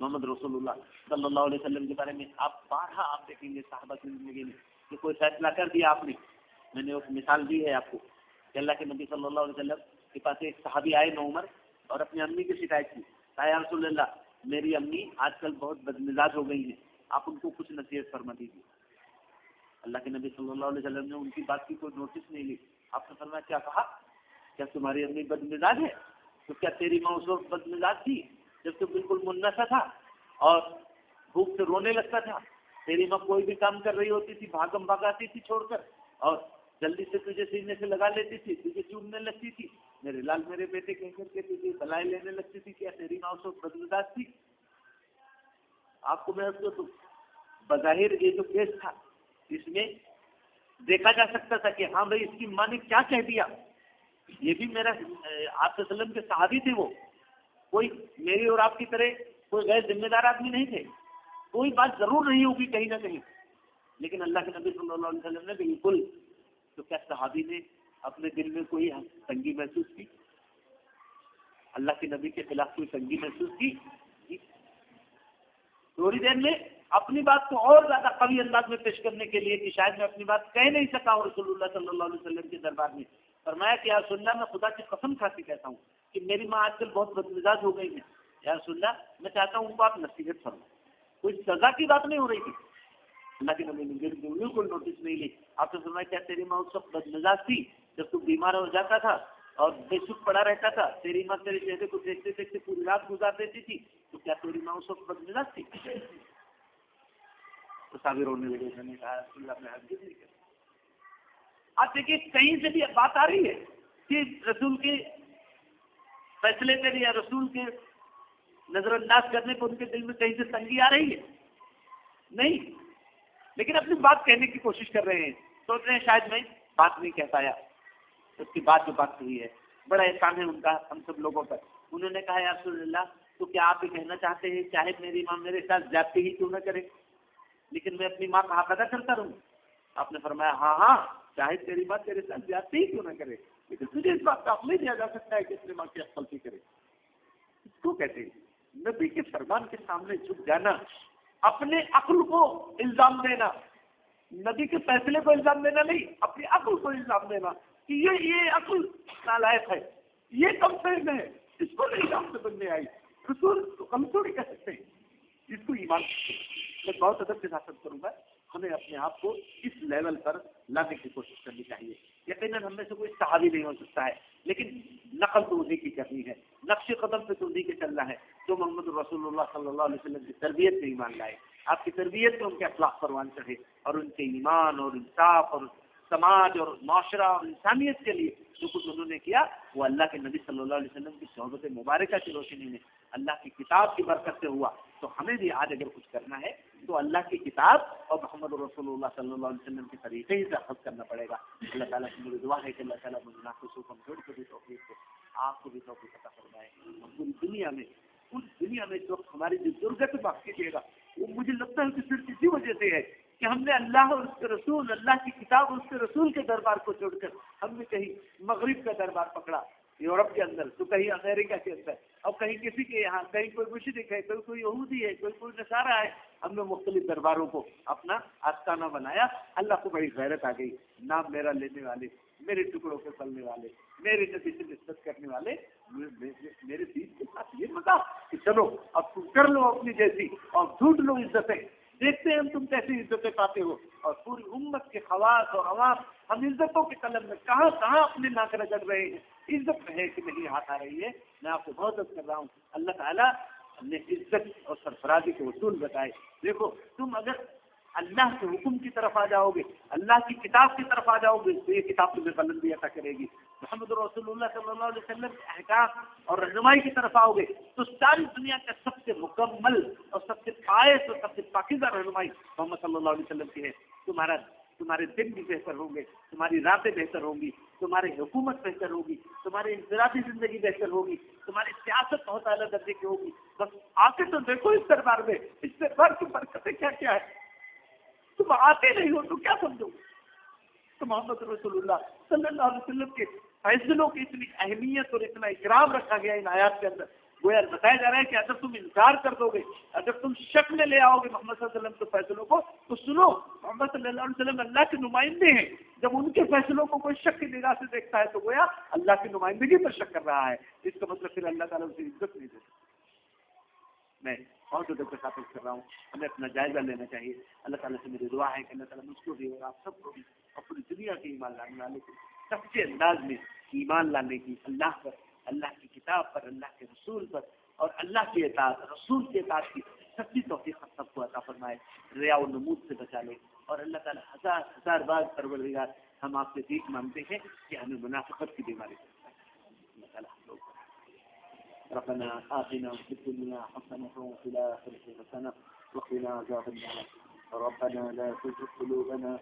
محمد رسول اللہ صلی اللہ علیہ وسلم کے بارے میں آپ بارہا آپ دیکھیں گے صحابہ کی زندگی میں کہ کوئی فیصلہ کر دیا آپ نے. میں نے ایک مثال دی ہے آپ کو کہ اللہ کے نبی صلی اللہ علیہ وسلم کے پاس ایک صحابی آئے نوعمر اور اپنی امی کی شکایت کی. کہا یا رسول اللہ میری امی آج کل بہت بدمزاج ہو گئی ہیں، آپ ان کو کچھ نصیحت فرما دیجیے. اللہ کے نبی صلی اللہ علیہ وسلم نے ان کی بات کی کوئی نوٹس نہیں لی. آپ نے فرمایا کیا کہا؟ کیا تمہاری امی بدمزاج ہے؟ تو کیا تیری ماں اس وقت بدمزاج تھی جب تو بالکل منسا تھا اور بھوک سے رونے لگتا تھا؟ تیری ماں کوئی بھی کام کر رہی ہوتی تھی بھاگم بھگاتی تھی چھوڑ کر اور جلدی سے تجھے سینے سے لگا لیتی تھی، تجھے چومنے لگتی تھی، میرے لال میرے بیٹے کہہ کر کے تجھے بلائے لینے لگتی تھی. کیا تیری ماں اس وقت بدمزاج تھی؟ آپ کو میں اس کو بظاہر یہ جو کیس تھا اس میں دیکھا جا سکتا تھا کہ ہاں بھائی اس کی ماں نے کیا کہہ دیا. یہ بھی میرا آپ صلی اللہ علیہ وسلم کے صحابی تھے، وہ کوئی میری اور آپ کی طرح کوئی غیر ذمہ دار آدمی نہیں تھے. کوئی بات ضرور نہیں ہوگی کہیں نہ کہیں، لیکن اللہ کے نبی صلی اللہ علیہ وسلم نے بالکل. تو کیا صحابی نے اپنے دل میں کوئی تنگی محسوس کی؟ اللہ کے نبی کے خلاف کوئی تنگی محسوس کی؟ تھوڑی دیر میں اپنی بات کو اور زیادہ قوی انداز میں پیش کرنے کے لیے کہ شاید میں اپنی بات کہہ نہیں سکا ہوں رسول اللہ صلی اللہ علیہ وسلم کے دربار میں، فرمایا کہ یا رسول اللہ میں خدا کی قسم کھا کے کہتا ہوں کہ میری ماں آج کل بہت بدمزاج ہو گئی ہے. یا رسول اللہ میں چاہتا ہوں ان کو آپ نصیحت فرمائیں. کوئی سزا کی بات نہیں ہو رہی تھی. اللہ کے نبی نے بالکل نوٹس نہیں لی. آپ نے فرمایا کیا تیری ماں اس وقت بدمزاج تھی جب تو بیمار ہو جاتا تھا اور بے سکھ پڑا رہتا تھا، تیری ماں تیرے چہرے کو دیکھتے دیکھتے پوری رات گزار دیتی تھی، تو کیا تیری ماں اس وقت بدمزاج تھی؟ تو صحابی رونے لگے، میں نے کہا رسول اللہ، میں ہرگز نہیں کرتا۔ آپ دیکھیے کہیں سے بھی بات آ رہی ہے کہ رسول کے فیصلے پر یا رسول کے نظر انداز کرنے کو ان کے دل میں کہیں سے تنگی آ رہی ہے؟ نہیں، لیکن اپنی بات کہنے کی کوشش کر رہے ہیں، سوچ رہے ہیں شاید میں بات نہیں کہہ پایا۔ اس کی بات جو بات ہوئی ہے، بڑا احسان ہے ان کا ہم سب لوگوں پر۔ انہوں نے کہا یا رسول اللہ، تو کیا آپ یہ کہنا چاہتے ہیں چاہے میری ماں میرے ساتھ زیادتی ہی کیوں نہ کرے لیکن میں اپنی ماں کا حق ادا کرتا رہوں؟ آپ نے فرمایا ہاں ہاں، چاہے تیری ماں تیرے ساتھ زیادتی ہی کیوں نہ کرے، لیکن تجھے اس بات کا حق نہیں دیا جا سکتا ہے کہ اپنی ماں کی حق غلطی کرے۔ اس کو کہتے ہیں نبی کے فرمان کے سامنے جھک جانا، اپنے عقل کو الزام دینا، نبی کے فیصلے کو الزام دینا نہیں، اپنی عقل کو الزام دینا کہ یہ عقل نالائق ہے، یہ کم فہم ہے، اس کو نہیں کام سے بننے آئی، رسول کو ہم تھوڑی کہہ سکتے ہیں، اس کو ایمان۔ میں بہت ادب کے ساتھ کروں گا، ہمیں اپنے آپ کو اس لیول پر لانے کی کوشش کرنی چاہیے۔ یقیناً ہم میں سے کوئی صحابی نہیں ہو سکتا ہے، لیکن نقل تو انہیں کی کرنی ہے، نقش قدم پہ تو انہیں کے چلنا ہے جو محمد رسول اللہ صلی اللہ علیہ وسلم کی تربیت میں ایمان لائے، آپ کی تربیت میں ان کے اخلاق پروان چڑھے، اور ان کے ایمان اور انصاف اور سماج اور معاشرہ اور انسانیت کے لیے جو کچھ انہوں نے کیا وہ اللہ کے نبی صلی اللہ علیہ وسلم کی صحبت مبارکہ کی روشنی میں اللہ کی کتاب کی برکت سے ہوا۔ تو ہمیں بھی آج اگر کچھ کرنا ہے تو اللہ کی کتاب اور محمد رسول اللہ صلی اللہ علیہ وسلم کے طریقے ہی سے اخذ کرنا پڑے گا۔ اللہ تعالیٰ سے میری دعا ہے کہ اللہ تعالیٰ مجھے ناقصوں کمزور کو بھی توفیق دے، آپ کو بھی توفیق عطا فرمائے۔ پوری دنیا میں اس وقت ہماری جو ضرورت باقی دے گا وہ مجھے لگتا ہے کہ صرف اسی وجہ سے ہے کہ ہم نے اللہ اور اس کے رسول، اللہ کی کتاب اور اس کے رسول کے دربار کو چھوڑ کر ہم نے کہیں مغرب کا دربار پکڑا، یورپ کے اندر، تو کہیں امریکہ کے اندر، اور کہیں کسی کے یہاں، کہیں کوئی مشرک ہے، کوئی یہودی ہے، کوئی نصارہ ہے، ہم نے مختلف درباروں کو اپنا آستانہ بنایا۔ اللہ کو بڑی غیرت آ گئی، نام میرا لینے والے، میرے ٹکڑوں کے پلنے والے، میرے نبی سے نسبت کرنے والے، میرے دین کے ساتھ یہ مذاق کہ چلو اب تم کر لو اپنی جیسی اور ڈھونڈ لو عزتیں، دیکھتے ہیں ہم تم کیسی عزتیں پاتے ہو۔ اور پوری امت کے خواص اور عوام ہم عزتوں کے قلم میں کہاں اپنے ناک رگڑ رہے ہیں، عزت ہے کہ نہیں ہاتھ آ رہی ہے۔ میں آپ کو بہت عرض کر رہا ہوں، اللہ تعالیٰ نے عزت اور سرفرازی کے اصول بتائے۔ دیکھو تم اگر اللہ کے حکم کی طرف آ جاؤ گے، اللہ کی کتاب کی طرف آ جاؤ گے تو یہ کتاب تمہیں بلندی عطا کرے گی۔ محمد رسول اللہ صلی اللہ علیہ وسلم کے احکام اور رہنمائی کی طرف آؤ گے تو ساری دنیا کا سب سے مکمل اور سب سے پائس اور سب سے پاکیزہ رہنمائی محمد صلی اللہ علیہ وسلم کی ہے۔ تمہارے دن بھی بہتر ہوں گے، تمہاری راتیں بہتر ہوں گی، تمہاری حکومت بہتر ہوگی، تمہاری انفرادی زندگی بہتر ہوگی، تمہاری سیاست بہت اعلیٰ درجے کی ہوگی۔ بس آ کے تو دیکھو اس دربار میں، اس دربار کی برکتیں کیا کیا ہے۔ تم آتے نہیں ہو تو کیا سمجھو؟ تو محمد رسول اللہ صلی اللہ علیہ وسلم کے فیصلوں کی اتنی اہمیت اور اتنا اکرام رکھا گیا ان آیات کے اندر، گویا بتایا جا رہا ہے کہ اگر تم انکار کر دو گے، اگر تم شک میں لے آؤ گے محمد صلی اللہ علیہ وسلم کے فیصلوں کو، تو سنو محمد صلی اللہ علیہ وسلم اللہ کے نمائندے ہیں، جب ان کے فیصلوں کو کوئی شک کی نگاہ سے دیکھتا ہے تو گویا اللہ کی نمائندگی پر شک کر رہا ہے، اس کا مطلب پھر اللہ تعالیٰ اسے عزت نہیں دیتا۔ میں بہت ادب کے ساتھ کر رہا ہوں، ہمیں اپنا جائزہ لینا چاہیے۔ اللہ تعالیٰ سے میری دعا ہے کہ اللہ تعالیٰ مجھ کو بھی اور آپ سب کو بھی اور پوری دنیا کے ایمان لانے والے کو سچے انداز میں ایمان لانے کی، اللہ پر، اللہ کی کتاب پر، اللہ کے رسول پر اور اللہ کی اطاعت، رسول کی اطاعت کی سچی توفیق سب کو عطا فرمائے، ریا و نمود سے بچا لے۔ اور اللہ تعالیٰ ہزار بار پروردگار ہم آپ سے بھیک مانگتے ہیں کہ ہمیں منافقت کی بیماری سے اللہ تعالیٰ ہم لوگ ربنا آتنا في الدنيا حسنة وفي الآخرة حسنة وقنا عذاب النار ربنا لا تزغ قلوبنا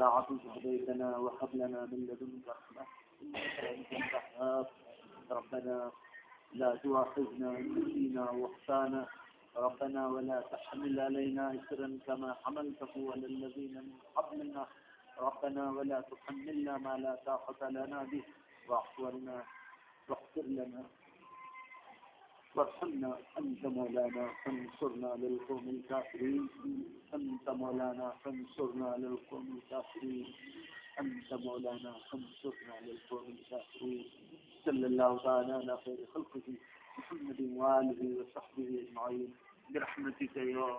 بعد إذ هديتنا وهب لنا من لدنك رحمة إنك أنت الوهاب ربنا لا تؤاخذنا إن نسينا وأخطأنا ربنا ولا تحمل علينا إصرا كما حملته على الذين من قبلنا ربنا ولا تحملنا ما لا طاقة لنا به واعف عنا واغفر لنا وارحمنا أنت مولانا فانصرنا للقوم الكافرين أنت مولانا فانصرنا للقوم الكافرين أنت مولانا فانصرنا للقوم الكافرين صلى الله تعالى على خير خلقه محمد وآله وصحبه أجمعين برحمتك يا